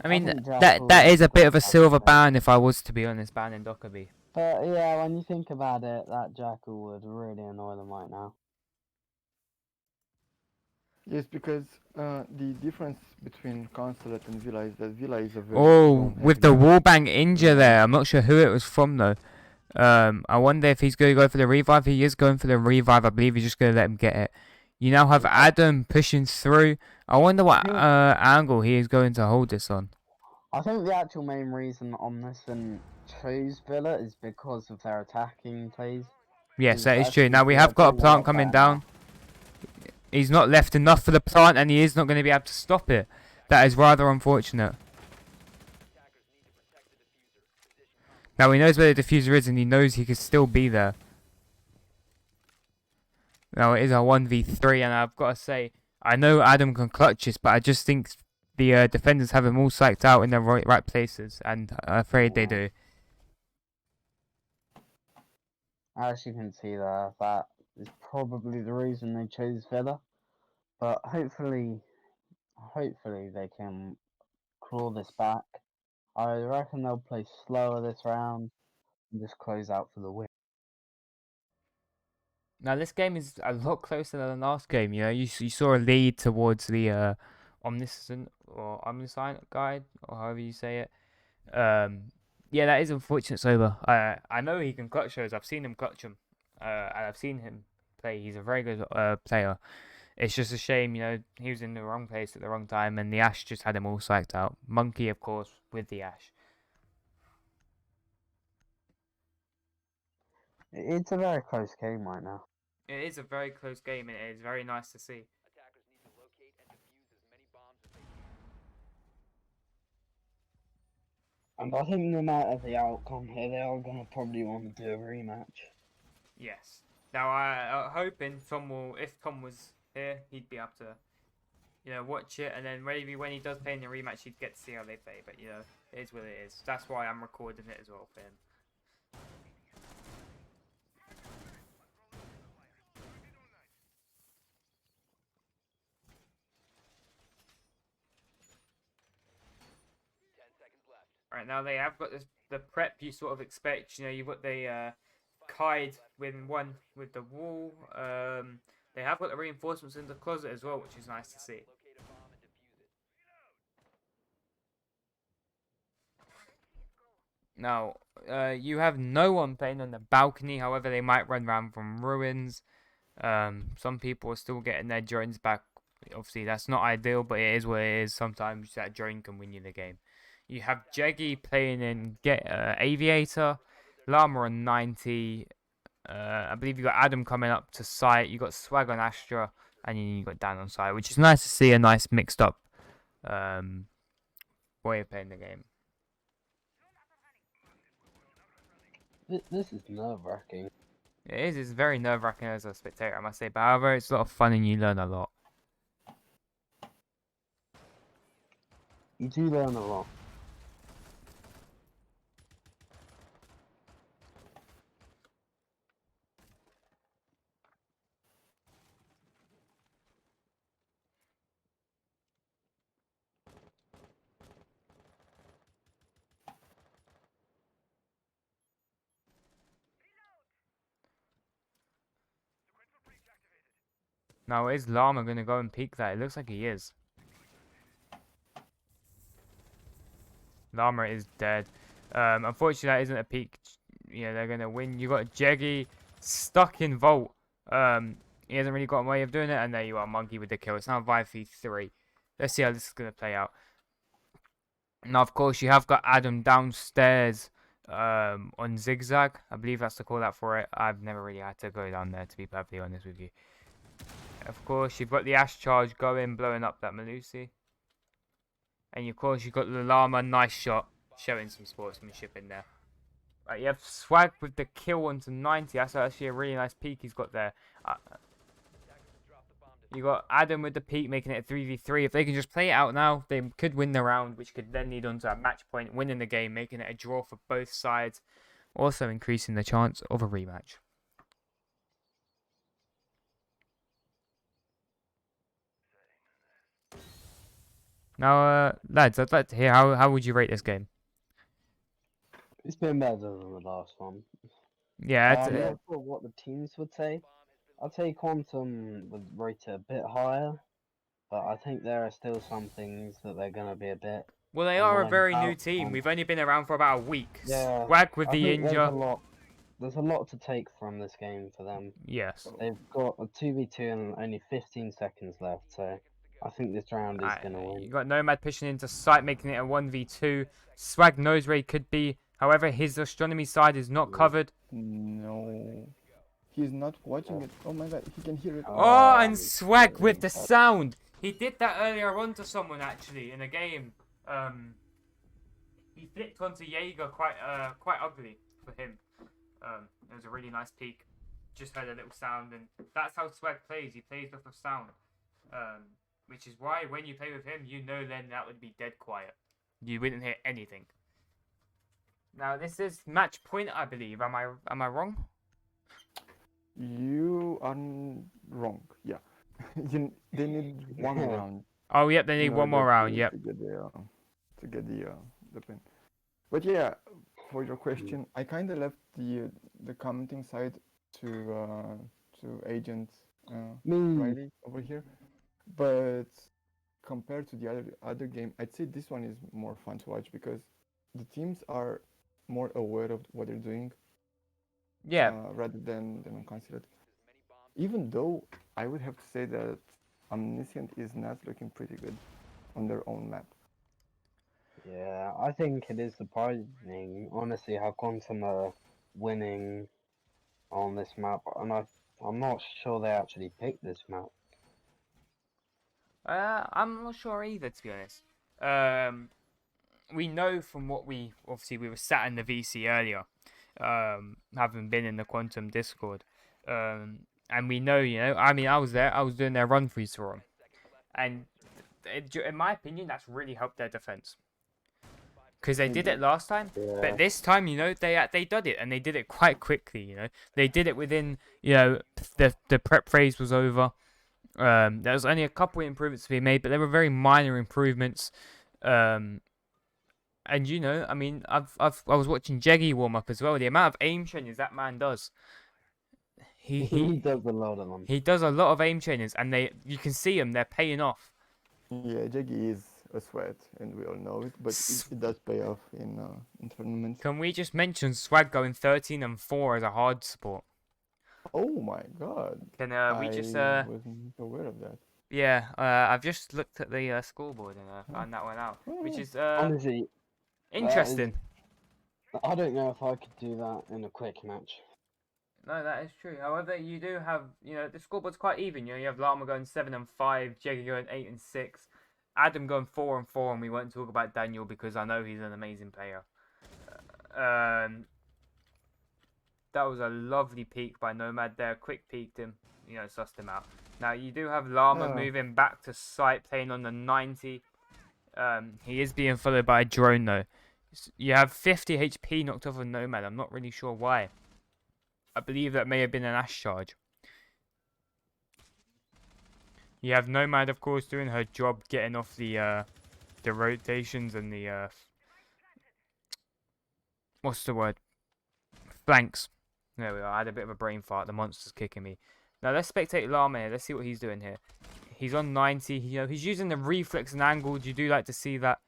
[SPEAKER 1] I mean,
[SPEAKER 3] think
[SPEAKER 1] that
[SPEAKER 3] Jackal
[SPEAKER 1] is a bit of a
[SPEAKER 3] quite
[SPEAKER 1] silver
[SPEAKER 3] happy.
[SPEAKER 1] ban, if I was to be honest, banning Dockerby.
[SPEAKER 3] But yeah, when you think about it, that Jackal would really annoy them right now.
[SPEAKER 2] Yes, because the difference between Consulate and Villa is that Villa is a very
[SPEAKER 1] Oh,
[SPEAKER 2] strong
[SPEAKER 1] with
[SPEAKER 2] heavy
[SPEAKER 1] the
[SPEAKER 2] unit.
[SPEAKER 1] wallbang injure there. I'm not sure who it was from, though. I wonder if he's going to go for the revive. He is going for the revive. I believe he's just going to let him get it. You now have Adam pushing through. I wonder what angle he is going to hold this on.
[SPEAKER 3] I think the actual main reason Omniscient chose Villa is because of their attacking plays.
[SPEAKER 1] Yes, that is
[SPEAKER 3] As
[SPEAKER 1] true.
[SPEAKER 3] you
[SPEAKER 1] Now
[SPEAKER 3] can
[SPEAKER 1] we
[SPEAKER 3] see,
[SPEAKER 1] have
[SPEAKER 3] they're
[SPEAKER 1] got a
[SPEAKER 3] doing
[SPEAKER 1] plant
[SPEAKER 3] lot
[SPEAKER 1] coming
[SPEAKER 3] better now.
[SPEAKER 1] down. He's not left enough for the plant, and he is not going to be able to stop it. That is rather unfortunate. Now he knows where the diffuser is, and he knows he could still be there. Now it is a 1v3, and I've got to say, I know Adam can clutch this, but I just think the defenders have him all psyched out in the right places, and I'm afraid they do.
[SPEAKER 3] As you can see there, that is probably the reason they chose Villa. But hopefully they can claw this back. I reckon they'll play slower this round and just close out for the win.
[SPEAKER 1] Now this game is a lot closer than the last game. You saw a lead towards the Omniscient or Omniscient guide, or however you say it. Yeah, that is unfortunate. It's over. I know he can clutch those. I've seen him clutch them, and I've seen him play. He's a very good player. It's just a shame, he was in the wrong place at the wrong time, and the Ash just had him all psyched out. Monkey, of course, with the Ash.
[SPEAKER 3] It's a very close game right now.
[SPEAKER 1] It is a very close game, and it is very nice to see.
[SPEAKER 3] And I think no matter the outcome here, they are going to probably want to do a rematch.
[SPEAKER 1] Yes. Now, I'm hoping if Tom was here, he'd be able to, watch it, and then maybe when he does play in the rematch, he'd get to see how they play. But, it is what it is. That's why I'm recording it as well for him. Right, now they have got the prep you sort of expect. You've got the Kide with the wall. They have got the reinforcements in the closet as well, which is nice to see. Now, you have no one playing on the balcony. However, they might run around from ruins. Some people are still getting their drones back. Obviously, that's not ideal, but it is what it is. Sometimes that drone can win you the game. You have Jeggy playing in Aviator, Llama on 90. I believe you got Adam coming up to site. You got Swag on Astra, and then you got Dan on site, which is nice to see. A nice mixed up way of playing the game.
[SPEAKER 3] This is nerve-wracking.
[SPEAKER 1] It is. It's very nerve-wracking as a spectator, I must say. But however, it's a lot of fun and you learn a lot.
[SPEAKER 3] You do learn a lot.
[SPEAKER 1] Now, is Llama going to go and peek that? It looks like he is. Llama is dead. Unfortunately, that isn't a peek. Yeah, they're going to win. You got Jeggy stuck in Vault. He hasn't really got a way of doing it. And there you are, Monkey with the kill. It's now 5v3. Let's see how this is going to play out. Now, of course, you have got Adam downstairs on Zigzag. I believe that's the call out for it. I've never really had to go down there, to be perfectly honest with you. Of course, you've got the Ash Charge going, blowing up that Melusi. And of course, you've got the Llama, nice shot, showing some sportsmanship in there. Right, you have Swag with the kill onto 90. That's actually a really nice peak he's got there. You got Adam with the peak, making it a 3v3. If they can just play it out now, they could win the round, which could then lead on to a match point, winning the game, making it a draw for both sides. Also increasing the chance of a rematch. Now, lads, I'd like to hear how would you rate this game?
[SPEAKER 3] It's been better than the last one.
[SPEAKER 1] Yeah,
[SPEAKER 3] I'm not sure what the teams would say. I'd say Quantum would rate it a bit higher, but I think there are still some things that they're going to be a bit...
[SPEAKER 1] well, they are a very new team. We've only been around for about a week.
[SPEAKER 3] Yeah,
[SPEAKER 1] Swag with the
[SPEAKER 3] think
[SPEAKER 1] injury.
[SPEAKER 3] There's a lot to take from this game for them.
[SPEAKER 1] Yes.
[SPEAKER 3] They've got a 2v2 and only 15 seconds left, so I think this round is going to win.
[SPEAKER 1] You got Nomad pushing into sight, making it a 1v2. Swag knows where he could be. However, his astronomy side is not covered.
[SPEAKER 2] No. He's not watching it. Oh my god, he can hear it.
[SPEAKER 1] Oh, and Swag with the sound. He did that earlier on to someone, actually, in a game. He flipped onto Jaeger quite ugly for him. It was a really nice peek. Just heard a little sound, and that's how Swag plays. He plays off of sound. Which is why when you play with him, you know then that would be dead quiet. You wouldn't hear anything. Now this is match point, I believe. Am I wrong?
[SPEAKER 2] You are wrong. Yeah. They need one round.
[SPEAKER 1] Oh, yep, they need one more round. Yep.
[SPEAKER 2] To get the pin. But yeah, for your question, I kind of left the commenting side to Agent Riley over here. But compared to the other game, I'd say this one is more fun to watch because the teams are more aware of what they're doing.
[SPEAKER 1] Yeah.
[SPEAKER 2] Rather than Unconsidered. Even though I would have to say that Omniscient is not looking pretty good on their own map.
[SPEAKER 3] Yeah, I think it is surprising, honestly, how Quantum are winning on this map, and I'm not sure they actually picked this map.
[SPEAKER 1] I'm not sure either, to be honest. We know from what we were sat in the VC earlier, having been in the Quantum Discord, and we know, I mean, I was there, I was doing their run throughs for them, and in my opinion, that's really helped their defense. Because they did it last time, but this time, they did it, and they did it quite quickly. They did it within, the prep phase was over. There was only a couple of improvements to be made, but they were very minor improvements. And I mean, I was watching Jeggy warm up as well. The amount of aim trainings that man does.
[SPEAKER 3] He does a lot of them.
[SPEAKER 1] He does a lot of aim trainings, and you can see them. They're paying off.
[SPEAKER 2] Yeah, Jeggy is a sweat, and we all know it, but it does pay off in tournaments.
[SPEAKER 1] Can we just mention Swag going 13-4 as a hard support?
[SPEAKER 2] Oh my god!
[SPEAKER 1] Can we just?
[SPEAKER 2] I wasn't aware of that.
[SPEAKER 1] Yeah, I've just looked at the scoreboard and found that one out, which is
[SPEAKER 3] honestly
[SPEAKER 1] interesting.
[SPEAKER 3] I don't know if I could do that in a quick match.
[SPEAKER 1] No, that is true. However, you do have, the scoreboard's quite even. You have Llama going 7-5, Jeggy going 8-6, Adam going 4-4, and we won't talk about Daniel because I know he's an amazing player. That was a lovely peek by Nomad there. Quick peeked him, sussed him out. Now you do have Llama moving back to site, playing on the 90. He is being followed by a drone though. You have 50 HP knocked off of Nomad. I'm not really sure why. I believe that may have been an Ash charge. You have Nomad, of course, doing her job, getting off the rotations and the what's the word? Flanks. There we are. I had a bit of a brain fart. The monster's kicking me. Now let's spectate Llama here. Let's see what he's doing here. He's on 90. You know, he's using the reflex and angled. You do like to see that.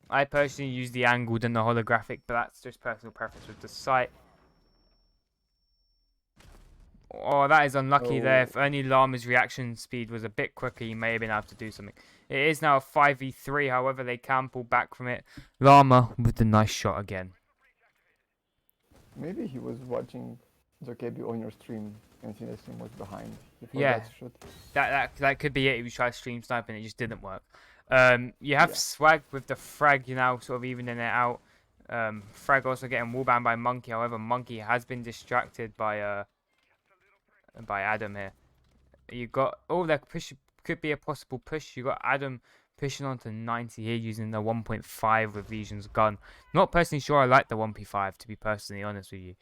[SPEAKER 1] I personally use the angled and the holographic, but that's just personal preference with the sight. Oh, that is unlucky there. If only Llama's reaction speed was a bit quicker, he may have been able to do something. It is now a 5v3, however, they can pull back from it. Llama with the nice shot again.
[SPEAKER 2] Maybe he was watching Zokebi on your stream and seeing the stream was behind.
[SPEAKER 1] Yeah, that could be it. He was trying to stream snipe and it just didn't work. You have Swag with the frag, you know, sort of evening it out. Frag also getting wallbanned by Monkey. However, Monkey has been distracted by Adam here. You got that push could be a possible push. You got Adam pushing on to 90 here using the 1.5 with Legion's gun. Not personally sure I like the 1p5 to be personally honest with you.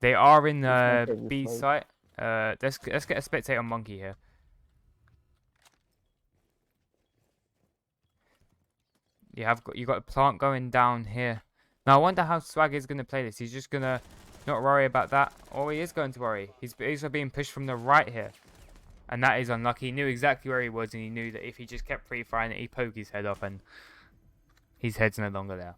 [SPEAKER 1] They are in the B site. Let's get a spectator on Monkey here. You got a plant going down here. Now I wonder how Swag is gonna play this. He's just gonna not worry about that, or he is going to worry. He's also being pushed from the right here, and that is unlucky. He knew exactly where he was, and he knew that if he just kept free firing it, he'd poke his head off, and his head's no longer there.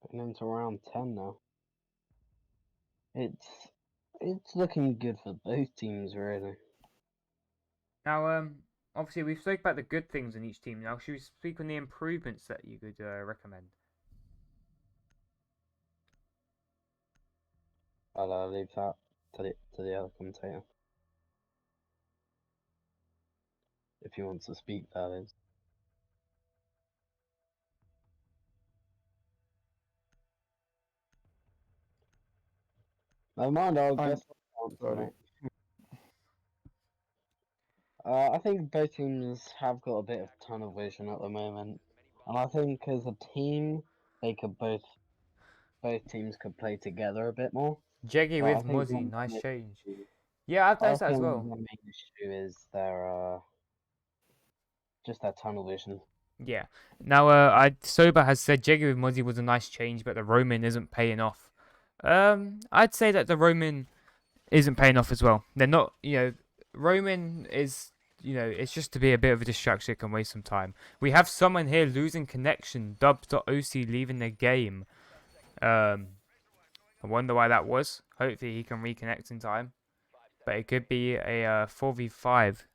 [SPEAKER 3] Getting into round 10 now. It's looking good for both teams, really.
[SPEAKER 1] Now, obviously we've spoke about the good things in each team. Now, should we speak on the improvements that you could recommend?
[SPEAKER 3] I'll leave that to the other commentator. If he wants to speak, that is. Never mind, I'll guess.
[SPEAKER 2] Sorry.
[SPEAKER 3] I think both teams have got a bit of tunnel vision at the moment, and I think as a team, they could both teams could play together a bit more.
[SPEAKER 1] Jeggy with Muzzy, nice change. Yeah, I've noticed that as well.
[SPEAKER 3] The main issue is their just their tunnel vision.
[SPEAKER 1] Yeah. Now, Soba has said Jeggy with Muzzy was a nice change, but the Roman isn't paying off. I'd say that the Roman isn't paying off as well. They're not, Roman is, it's just to be a bit of a distraction. It can waste some time. We have someone here losing connection. Dubs.oc leaving the game. I wonder why that was. Hopefully he can reconnect in time. But it could be a 4v5.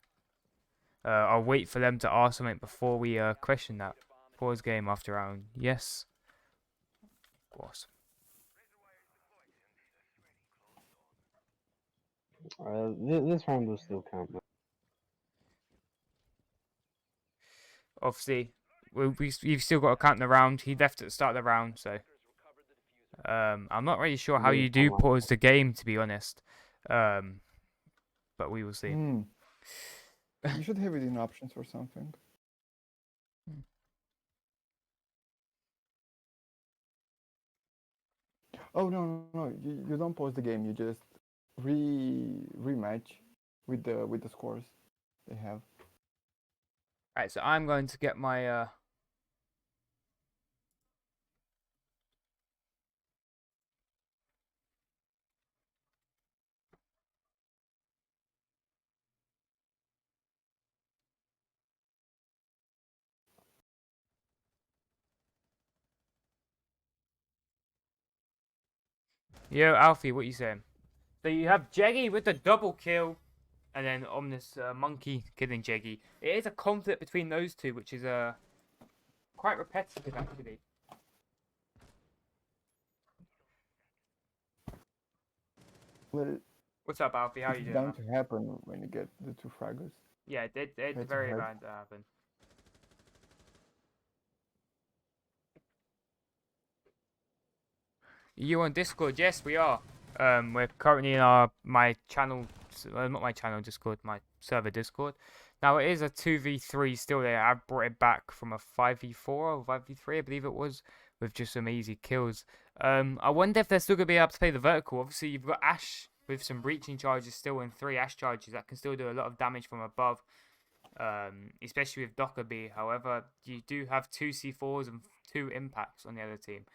[SPEAKER 1] I'll wait for them to ask something before we question that. Pause game after round. Yes. Of course.
[SPEAKER 3] This round will still count.
[SPEAKER 1] Obviously, you've still got to count the round. He left at the start of the round, so I'm not really sure how you do pause the game, to be honest. But we will see.
[SPEAKER 2] You should have it in options or something. Oh no! You don't pause the game. You just rematch with the scores they have.
[SPEAKER 1] Alright, so I'm going to get my Yo, Alfie, what you saying? So you have Jeggy with the double kill, and then Monkey killing Jeggy. It is a conflict between those two, which is quite repetitive, actually.
[SPEAKER 2] Well,
[SPEAKER 1] what's up, Alfie? How are you doing?
[SPEAKER 2] It's bound to happen when you get the two fraggers.
[SPEAKER 1] Yeah, it's very bound to happen. You on Discord? Yes, we are. We're currently in my channel, not my channel Discord, my server Discord. Now it is a 2v3 still there. I've brought it back from a 5v4 or 5v3, I believe it was, with just some easy kills. I wonder if they're still gonna be able to play the vertical. Obviously, you've got Ash with some breaching charges still and 3 Ash charges that can still do a lot of damage from above. especially with Dockerby. However, you do have 2 C4s and 2 impacts on the other team.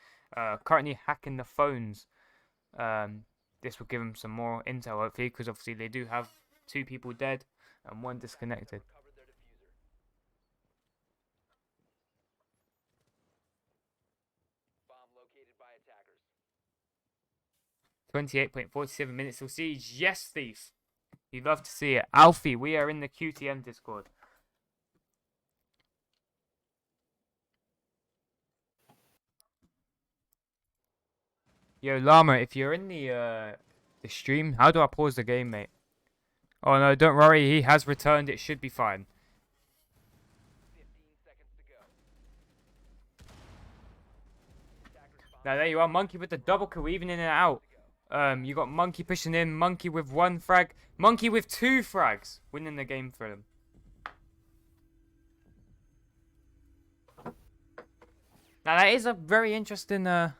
[SPEAKER 1] Currently hacking the phones. This will give them some more intel, hopefully, because obviously they do have 2 people dead and 1 disconnected. 28.47 minutes till siege. Yes, Thief. You'd love to see it. Alfie, we are in the QTM Discord. Yo, Llama, if you're in the stream, how do I pause the game, mate? Oh no, don't worry, he has returned. It should be fine. Now there you are, Monkey with the double kill, even in and out. You got Monkey pushing in, Monkey with 1 frag, Monkey with 2 frags, winning the game for them. Now that is a very interesting. Alright,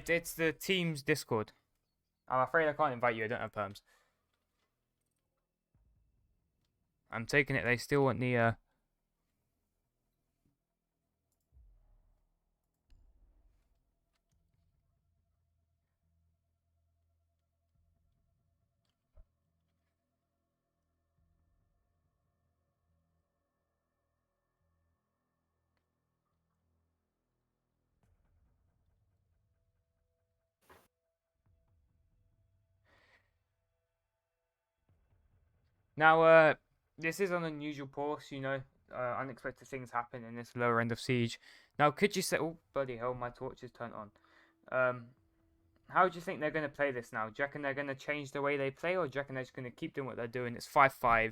[SPEAKER 1] it's the team's Discord. I'm afraid I can't invite you. I don't have perms. I'm taking it they still want the. Now, this is an unusual pause, you know. Unexpected things happen in this lower end of Siege. Now, could you say... Oh, bloody hell, my torch is turned on. How do you think they're going to play this now? Do you reckon they're going to change the way they play, or do you reckon they're just going to keep doing what they're doing? It's 5-5.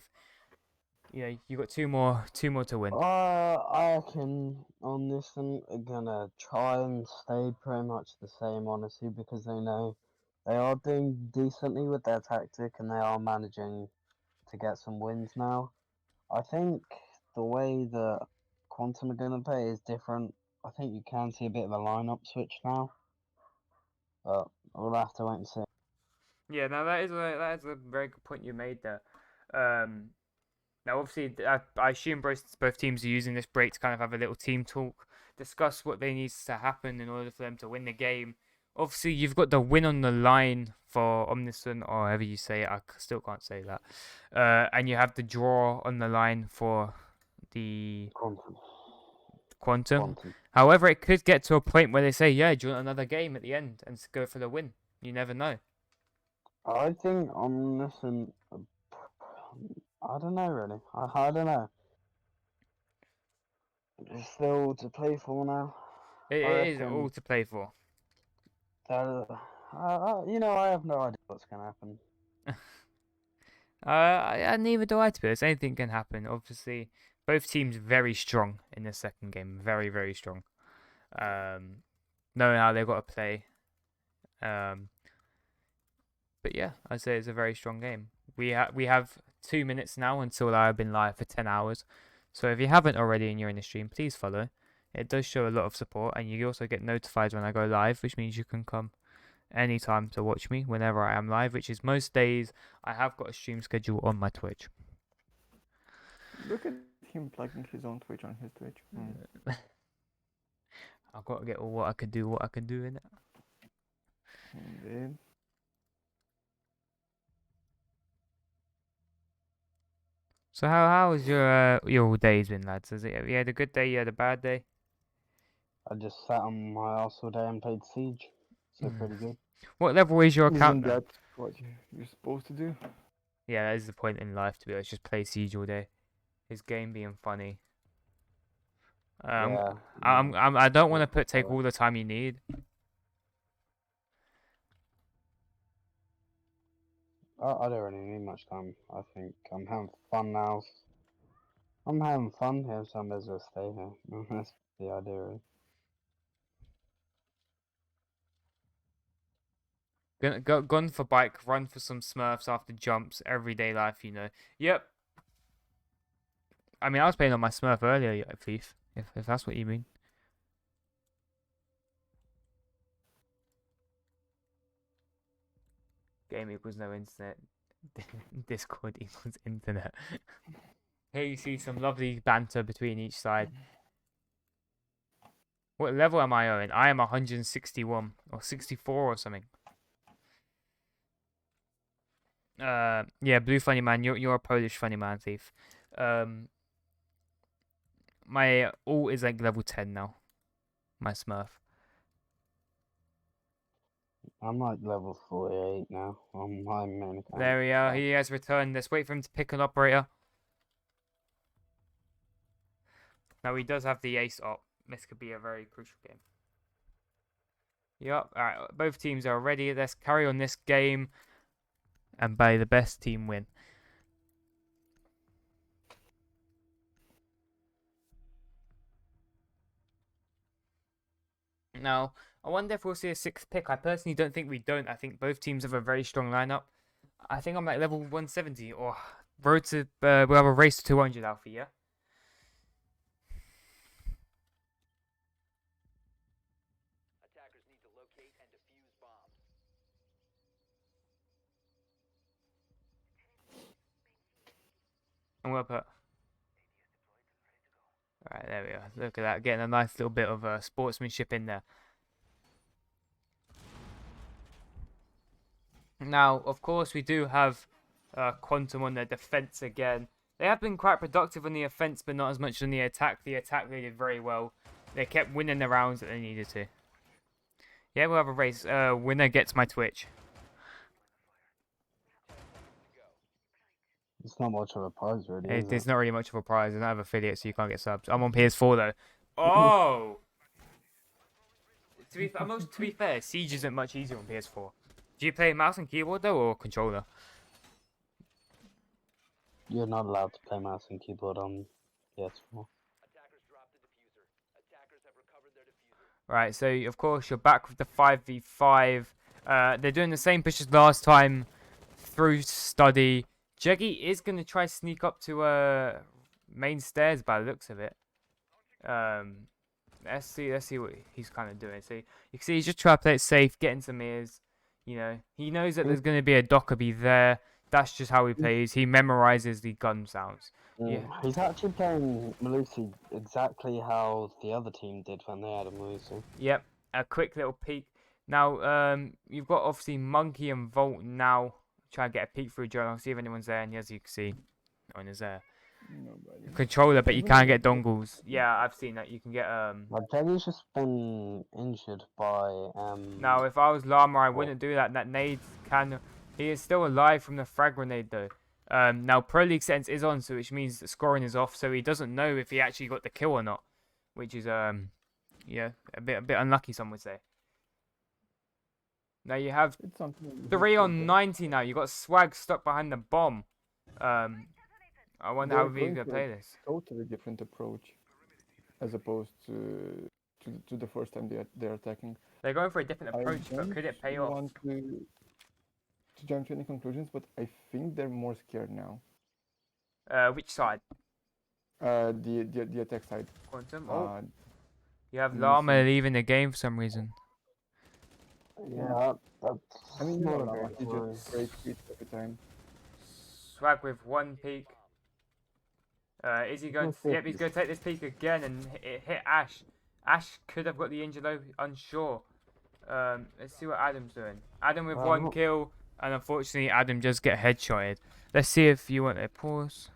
[SPEAKER 1] You know, you got two more to win.
[SPEAKER 3] I reckon on this one are gonna try and stay pretty much the same, honestly, because they know they are doing decently with their tactic and they are managing to get some wins now. I think the way that Quantum are gonna play is different. I think you can see a bit of a lineup switch now, but we'll have to wait and see.
[SPEAKER 1] Yeah, now that is a very good point you made there. Now, obviously, I assume both teams are using this break to kind of have a little team talk, discuss what they need to happen in order for them to win the game. Obviously, you've got the win on the line for Omniscient, or however you say it. I still can't say that. And you have the draw on the line for the Quantum. However, it could get to a point where they say, yeah, do you want another game at the end and go for the win? You never know.
[SPEAKER 3] I think Omniscient. I don't know, really. I don't know. It's still to play for now.
[SPEAKER 1] It is all to play for.
[SPEAKER 3] You know, I have no idea what's going to happen.
[SPEAKER 1] Neither do I, to be honest. Anything can happen. Obviously, both teams very strong in the second game. Very, very strong. Knowing how they've got to play. But yeah, I'd say it's a very strong game. We have 2 minutes now until I've been live for 10 hours. So if you haven't already and you're in the stream, please follow. It does show a lot of support, and you also get notified when I go live, which means you can come anytime to watch me whenever I am live, which is most days. I have got a stream schedule on my Twitch.
[SPEAKER 2] Look at him plugging his own Twitch on his Twitch.
[SPEAKER 1] I've got to get all what I can do in it.
[SPEAKER 2] Indeed.
[SPEAKER 1] So how was your days been, lads? You had a good day? You had a bad day?
[SPEAKER 3] I just sat on my ass all day and played Siege, so pretty good.
[SPEAKER 1] What level is your account?
[SPEAKER 2] Isn't that what you're supposed to do?
[SPEAKER 1] Yeah, that is the point in life, to be honest. Just play Siege all day. His game being funny.
[SPEAKER 3] Yeah.
[SPEAKER 1] I don't want to take all the time you need.
[SPEAKER 3] I don't really need much time. I think I'm having fun now. I'm having fun here, so I may as well stay here. That's the idea, really.
[SPEAKER 1] Gone for bike, run for some Smurfs after jumps, everyday life, you know. Yep. I mean, I was playing on my Smurf earlier, Thief, if that's what you mean. Game equals no internet. Discord equals internet. Here you see some lovely banter between each side. What level am I on? I am 161 or 64 or something. Yeah, blue funny man. You're a Polish funny man thief. My ult is like level 10 now. My Smurf.
[SPEAKER 3] I'm like level 48 now on my main account.
[SPEAKER 1] There we are. He has returned. Let's wait for him to pick an operator. Now he does have the ace op. This could be a very crucial game. Yup. Alright, both teams are ready. Let's carry on this game and by the best team win. Now, I wonder if we'll see a sixth pick. I personally don't think we don't. I think both teams have a very strong lineup. I think I'm like level 170 or road to we'll have a race to 200 Alpha, yeah?
[SPEAKER 4] Attackers need to locate and defuse bombs.
[SPEAKER 1] I'm gonna put. Alright, there we are. Look at that. Getting a nice little bit of sportsmanship in there. Now, of course, we do have Quantum on their defense again. They have been quite productive on the offense, but not as much on the attack. The attack they did very well. They kept winning the rounds that they needed to. Yeah, we'll have a race. Winner gets my Twitch.
[SPEAKER 3] It's not much of a prize, really. Is
[SPEAKER 1] There's
[SPEAKER 3] it?
[SPEAKER 1] not really much of a prize. I don't have affiliate, so you can't get subs. I'm on PS4 though. Oh! To be fair, Siege isn't much easier on PS4. Do you play mouse and keyboard though, or controller?
[SPEAKER 3] You're not allowed to play mouse and keyboard on PS4.
[SPEAKER 4] Attackers dropped the diffuser. Attackers have recovered their diffuser.
[SPEAKER 1] Right, so of course you're back with the 5v5. They're doing the same pitch as last time through study. Jeggy is going to try sneak up to main stairs by the looks of it. Let's see what he's kind of doing. So you can see he's just trying to play it safe, getting some ears. You know, he knows that there's going to be a Dockerby there. That's just how he plays. He memorizes the gun sounds. Yeah.
[SPEAKER 3] He's actually playing Malusi exactly how the other team did when they had a Malusi.
[SPEAKER 1] Yep, a quick little peek. Now, you've got obviously Monkey and Volt now. Try and get a peek through Joe, see if anyone's there. And as you can see, no one is there.
[SPEAKER 2] Nobody.
[SPEAKER 1] Controller, but you can get dongles. Yeah, I've seen that. You can get
[SPEAKER 3] Like, Jenny's just been injured by
[SPEAKER 1] Now, if I was Llama, I wouldn't do that. That nade can. He is still alive from the frag grenade though. Now Pro League settings is on, so which means the scoring is off, so he doesn't know if he actually got the kill or not, which is yeah, a bit unlucky, some would say. Now you have
[SPEAKER 2] It's something
[SPEAKER 1] 3 on 90 now. You got Swag stuck behind the bomb. I wonder how
[SPEAKER 2] They're
[SPEAKER 1] he's
[SPEAKER 2] going
[SPEAKER 1] gonna
[SPEAKER 2] for
[SPEAKER 1] play this.
[SPEAKER 2] totally different approach as opposed to the first time they're attacking.
[SPEAKER 1] They're going for a different
[SPEAKER 2] I
[SPEAKER 1] approach, but could it pay
[SPEAKER 2] don't
[SPEAKER 1] off?
[SPEAKER 2] want to jump to any conclusions, but I think they're more scared now.
[SPEAKER 1] Which side?
[SPEAKER 2] The attack side.
[SPEAKER 1] Quantum. Oh,
[SPEAKER 2] Uh,
[SPEAKER 1] you have
[SPEAKER 2] let me
[SPEAKER 1] Llama
[SPEAKER 2] see.
[SPEAKER 1] leaving the game for some reason.
[SPEAKER 3] yeah, that's
[SPEAKER 2] I mean, you
[SPEAKER 3] not
[SPEAKER 2] know,
[SPEAKER 3] a
[SPEAKER 2] Lama,
[SPEAKER 3] great
[SPEAKER 2] he
[SPEAKER 3] choice.
[SPEAKER 2] just breaks feet every time.
[SPEAKER 1] Swag with 1 peak. Is he going to? Yep, he's going to take this peak again, and it hit Ash. Ash could have got the injured though, unsure. Let's see what Adam's doing. Adam with 1 kill, and unfortunately Adam just get headshotted. Let's see if you want a pause.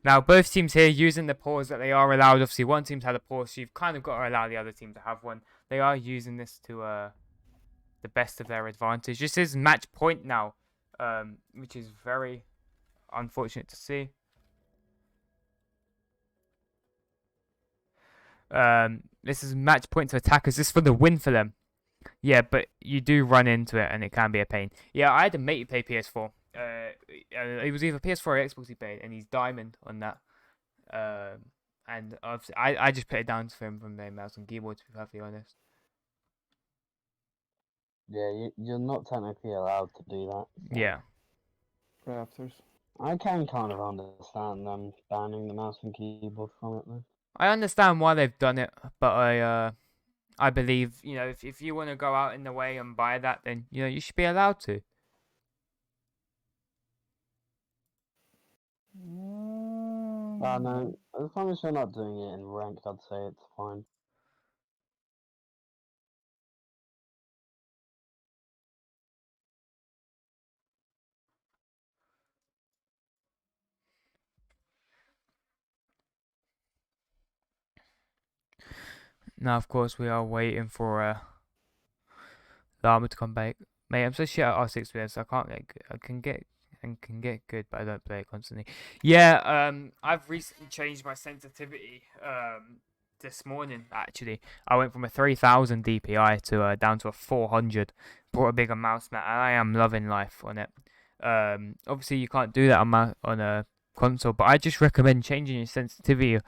[SPEAKER 1] Now both teams here using the pause that they are allowed. Obviously one team's had a pause, so you've kind of got to allow the other team to have one. They are using this to the best of their advantage. This is match point now, which is very unfortunate to see. This is match point to attackers. This is for the win for them. Yeah, but you do run into it, and it can be a pain. Yeah, I had a mate who played PS4. It was either PS4 or Xbox he played, and he's diamond on that. And obviously, I just put it down to him from the mouse and keyboard, to be perfectly honest.
[SPEAKER 3] Yeah, you're not technically allowed to do that. So.
[SPEAKER 1] Yeah.
[SPEAKER 2] Rafters.
[SPEAKER 3] I can kind of understand them banning the mouse and keyboard from it though.
[SPEAKER 1] I understand why they've done it, but I believe, if you want to go out in the way and buy that, then, you should be allowed to.
[SPEAKER 3] No, as long as you're not doing it in ranked, I'd say it's fine.
[SPEAKER 1] Now, of course, we are waiting for Llama to come back. Mate, I'm so shit at R6 players. I can't get good. I can get good, but I don't play it constantly. Yeah, I've recently changed my sensitivity. This morning actually, I went from a 3000 DPI to down to a 400. Brought a bigger mouse mat, and I am loving life on it. Obviously you can't do that on a console, but I just recommend changing your sensitivity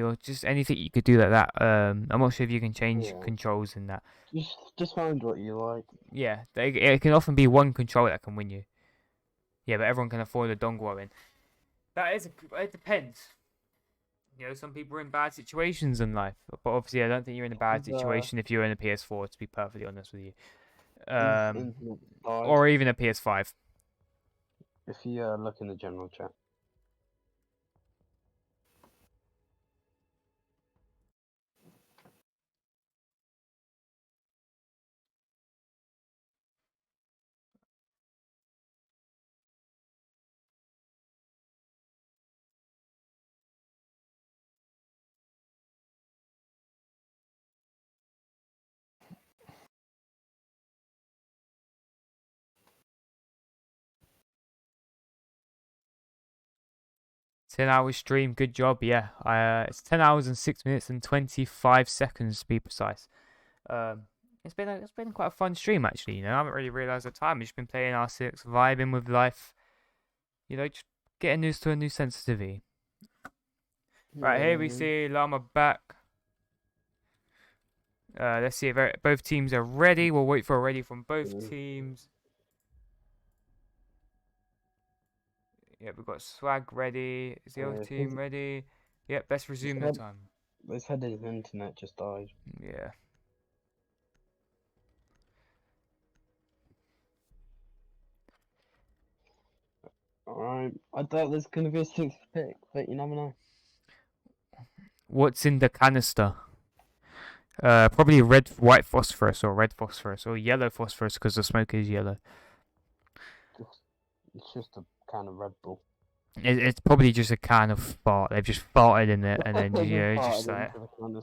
[SPEAKER 1] or just anything you could do like that. I'm not sure if you can change controls in that.
[SPEAKER 3] Just find what you like.
[SPEAKER 1] Yeah, it can often be one control that can win you. Yeah, but everyone can afford a dongle in. It depends. Some people are in bad situations in life, but obviously I don't think you're in a bad situation if you're in a PS4. To be perfectly honest with you, or even a PS5.
[SPEAKER 3] If you look in the general chat.
[SPEAKER 1] $10 stream, good job. Yeah, it's 10 hours and 6 minutes and 25 seconds to be precise. It's been quite a fun stream actually. I haven't really realised the time. I've just been playing R6, vibing with life. Just getting used to a new sensitivity. Right, here we see Llama back. Let's see if both teams are ready. We'll wait for a ready from both teams. Yeah, we've got Swag ready. Is the other team ready? Yep, let's resume the time.
[SPEAKER 3] They said his internet just died.
[SPEAKER 1] Yeah.
[SPEAKER 3] Alright, I thought there's gonna be a 6th pick, but you never know.
[SPEAKER 1] What's in the canister? Probably white phosphorus or red phosphorus or yellow phosphorus because the smoke is yellow.
[SPEAKER 3] It's just a can of Red Bull.
[SPEAKER 1] It's probably just a can of fart. They've just farted in it and then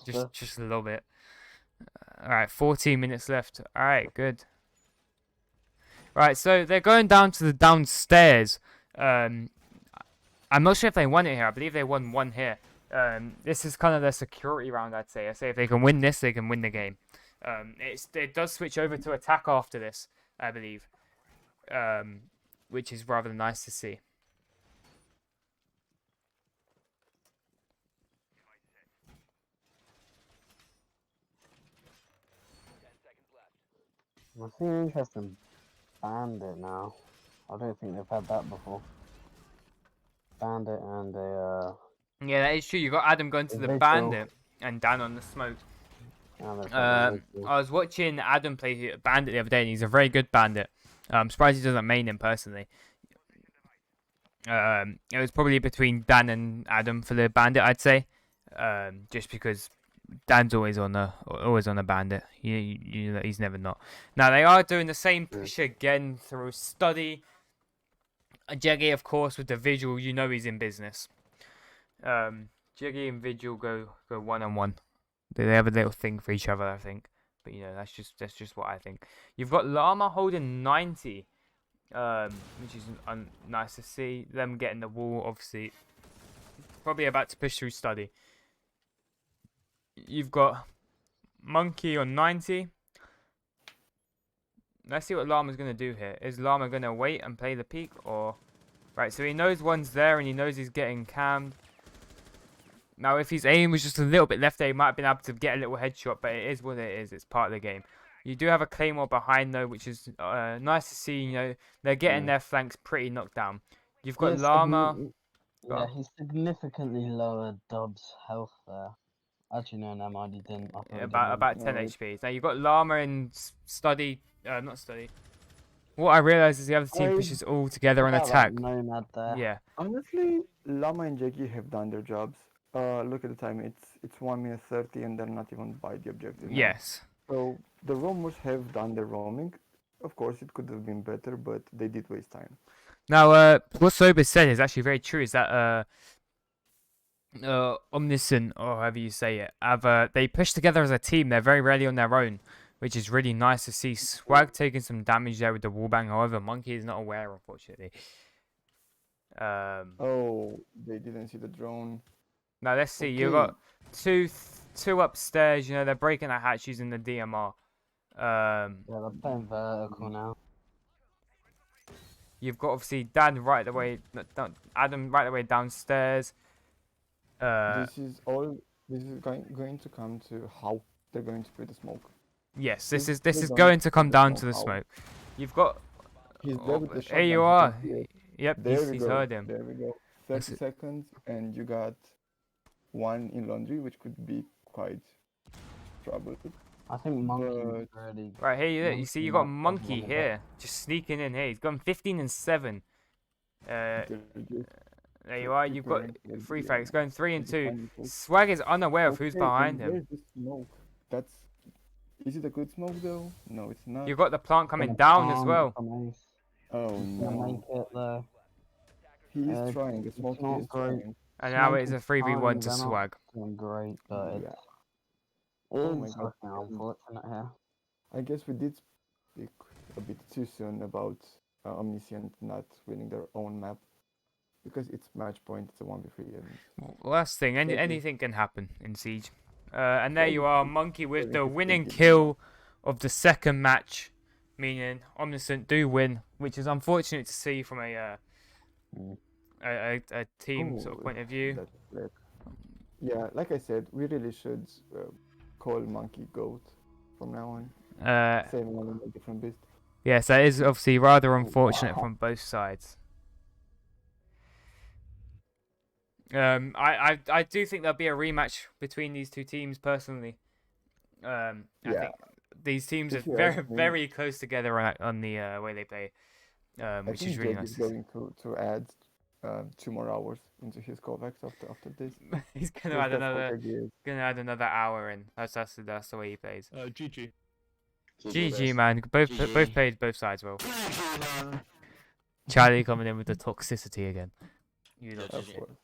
[SPEAKER 1] just love it. All right, 14 minutes left. All right, good. Right, so they're going down to the downstairs. I'm not sure if they won it here. I believe they won one here. This is kind of their security round, I'd say. I say if they can win this, they can win the game. It does switch over to attack after this, I believe, which is rather nice to see.
[SPEAKER 3] I see an interesting Bandit now. I don't think they've had that before. Bandit and a
[SPEAKER 1] Yeah, that is true. You got Adam going to the Bandit and Dan on the smoke. I was watching Adam play Bandit the other day, and he's a very good Bandit. I'm surprised he doesn't main him personally. It was probably between Dan and Adam for the Bandit, I'd say, just because Dan's always on a Bandit. He's never not. Now they are doing the same push again through study. Jeggy, of course, with the Vigil, he's in business. Jiggy and Vigil go 1-on-1. They have a little thing for each other, I think. But that's just what I think. You've got Llama holding 90, which is nice to see. Them getting the wall, obviously, probably about to push through study. You've got Monkey on 90. Let's see what Llama's gonna do here. Is Llama gonna wait and play the peek, or right? So he knows one's there, and he knows he's getting cammed. Now, if his aim was just a little bit left there, he might have been able to get a little headshot, but it is what it is. It's part of the game. You do have a Claymore behind, though, which is nice to see. They're getting their flanks pretty knocked down. You've got Llama.
[SPEAKER 3] Yeah, he significantly lowered Dobbs' health there. Actually, no, never mind. He didn't. I thought he
[SPEAKER 1] About
[SPEAKER 3] did.
[SPEAKER 1] 10
[SPEAKER 2] Alright.
[SPEAKER 1] HP. Now you've got Llama and Study. Not Study. What I realise is the other team
[SPEAKER 2] I-
[SPEAKER 1] pushes all together on
[SPEAKER 3] About
[SPEAKER 1] attack.
[SPEAKER 3] that Nomad there.
[SPEAKER 1] Yeah.
[SPEAKER 2] Honestly, Llama and Jackie have done their jobs. Look at the time. It's 1 minute 30, and they're not even by the objective now.
[SPEAKER 1] Yes.
[SPEAKER 2] So the roamers have done their roaming. Of course, it could have been better, but they did waste time.
[SPEAKER 1] Now, what Sober said is actually very true. Is that Omniscient, or however you say it, they push together as a team. They're very rarely on their own, which is really nice to see. Swag taking some damage there with the wallbang. However, Monkey is not aware, unfortunately.
[SPEAKER 2] Oh, they didn't see the drone.
[SPEAKER 1] Now let's see. You've got two upstairs. You know they're breaking the hatches in the DMR.
[SPEAKER 3] Yeah, they're playing vertical now.
[SPEAKER 1] You've got obviously Dan right the way, Adam right the way downstairs.
[SPEAKER 2] This is going to come to how they're going to put the smoke.
[SPEAKER 1] Yes, this
[SPEAKER 2] they
[SPEAKER 1] is
[SPEAKER 2] don't
[SPEAKER 1] going to
[SPEAKER 2] put
[SPEAKER 1] come
[SPEAKER 2] the
[SPEAKER 1] down
[SPEAKER 2] smoke
[SPEAKER 1] to the
[SPEAKER 2] out.
[SPEAKER 1] smoke. You've got.
[SPEAKER 2] He's there with the shotgun.
[SPEAKER 1] Here you
[SPEAKER 2] he
[SPEAKER 1] are.
[SPEAKER 2] can see it.
[SPEAKER 1] Yep,
[SPEAKER 2] There we
[SPEAKER 1] he's
[SPEAKER 2] go.
[SPEAKER 1] heard him.
[SPEAKER 2] There we go.
[SPEAKER 1] That's
[SPEAKER 2] 30
[SPEAKER 1] it.
[SPEAKER 2] seconds, and you got one in laundry, which could be quite trouble.
[SPEAKER 3] I think Monkey
[SPEAKER 2] But-
[SPEAKER 3] already.
[SPEAKER 1] Right here, you see, you got
[SPEAKER 3] Monkey
[SPEAKER 1] Monkey
[SPEAKER 3] might have
[SPEAKER 1] here, just sneaking in here. He's gone 15 and 7.
[SPEAKER 2] They're just
[SPEAKER 1] There you are. You've got
[SPEAKER 2] preparing for
[SPEAKER 1] free
[SPEAKER 2] the,
[SPEAKER 1] frags going 3 and
[SPEAKER 2] the
[SPEAKER 1] 2.
[SPEAKER 2] final push.
[SPEAKER 1] Swag is unaware of who's
[SPEAKER 2] Okay,
[SPEAKER 1] behind
[SPEAKER 2] and
[SPEAKER 1] him.
[SPEAKER 2] Where's the smoke? Is it a good smoke though? No, it's not.
[SPEAKER 1] You've got the plant coming
[SPEAKER 3] Gonna
[SPEAKER 1] down as
[SPEAKER 3] palm
[SPEAKER 1] well.
[SPEAKER 3] from Ace.
[SPEAKER 2] Oh
[SPEAKER 3] Gonna
[SPEAKER 2] no.
[SPEAKER 3] make it though.
[SPEAKER 2] He is
[SPEAKER 3] Uh,
[SPEAKER 2] trying. The
[SPEAKER 3] it's
[SPEAKER 2] smoke
[SPEAKER 3] not
[SPEAKER 2] is
[SPEAKER 3] great.
[SPEAKER 2] trying.
[SPEAKER 1] And now
[SPEAKER 3] Smoke
[SPEAKER 1] it is a
[SPEAKER 3] is
[SPEAKER 1] 3v1
[SPEAKER 3] fine,
[SPEAKER 1] to
[SPEAKER 3] they're not
[SPEAKER 1] Swag.
[SPEAKER 3] doing great, but
[SPEAKER 2] Yeah.
[SPEAKER 3] it
[SPEAKER 2] Oh my
[SPEAKER 3] is
[SPEAKER 2] God.
[SPEAKER 3] looking unfortunate here.
[SPEAKER 2] I guess we did speak a bit too soon about Omniscient not winning their own map. Because it's match point, it's a 1v3. And
[SPEAKER 1] Last thing,
[SPEAKER 2] Maybe.
[SPEAKER 1] anything can happen in Siege. And there
[SPEAKER 2] Yeah,
[SPEAKER 1] you
[SPEAKER 2] you
[SPEAKER 1] are,
[SPEAKER 2] could-
[SPEAKER 1] Monkey with
[SPEAKER 2] you
[SPEAKER 1] the
[SPEAKER 2] could
[SPEAKER 1] winning
[SPEAKER 2] think it
[SPEAKER 1] kill of the second match, meaning Omniscient do win, which is unfortunate to see from a team sort of
[SPEAKER 2] Oh,
[SPEAKER 1] point of view.
[SPEAKER 2] that's like- Yeah, like I said, we really should call Monkey GOAT from now on. Same one in a different beast.
[SPEAKER 1] Yes, that is obviously rather unfortunate from both sides. I do think there'll be a rematch between these two teams personally. I
[SPEAKER 2] Yeah.
[SPEAKER 1] think these teams are
[SPEAKER 2] If you
[SPEAKER 1] very
[SPEAKER 2] ask me-
[SPEAKER 1] very close together on the way they play,
[SPEAKER 2] I
[SPEAKER 1] which
[SPEAKER 2] think
[SPEAKER 1] is really
[SPEAKER 2] Jake
[SPEAKER 1] nice.
[SPEAKER 2] is
[SPEAKER 1] to see.
[SPEAKER 2] going to add 2 more hours into his Kovacs after this.
[SPEAKER 1] He's gonna
[SPEAKER 2] Because
[SPEAKER 1] add
[SPEAKER 2] that's how
[SPEAKER 1] another
[SPEAKER 2] big he is.
[SPEAKER 1] hour in. That's the way he plays.
[SPEAKER 5] GG.
[SPEAKER 1] GG man, both
[SPEAKER 5] GG.
[SPEAKER 1] played both sides well. Charlie coming in with the toxicity again. You lot
[SPEAKER 2] Of
[SPEAKER 1] just-
[SPEAKER 2] course.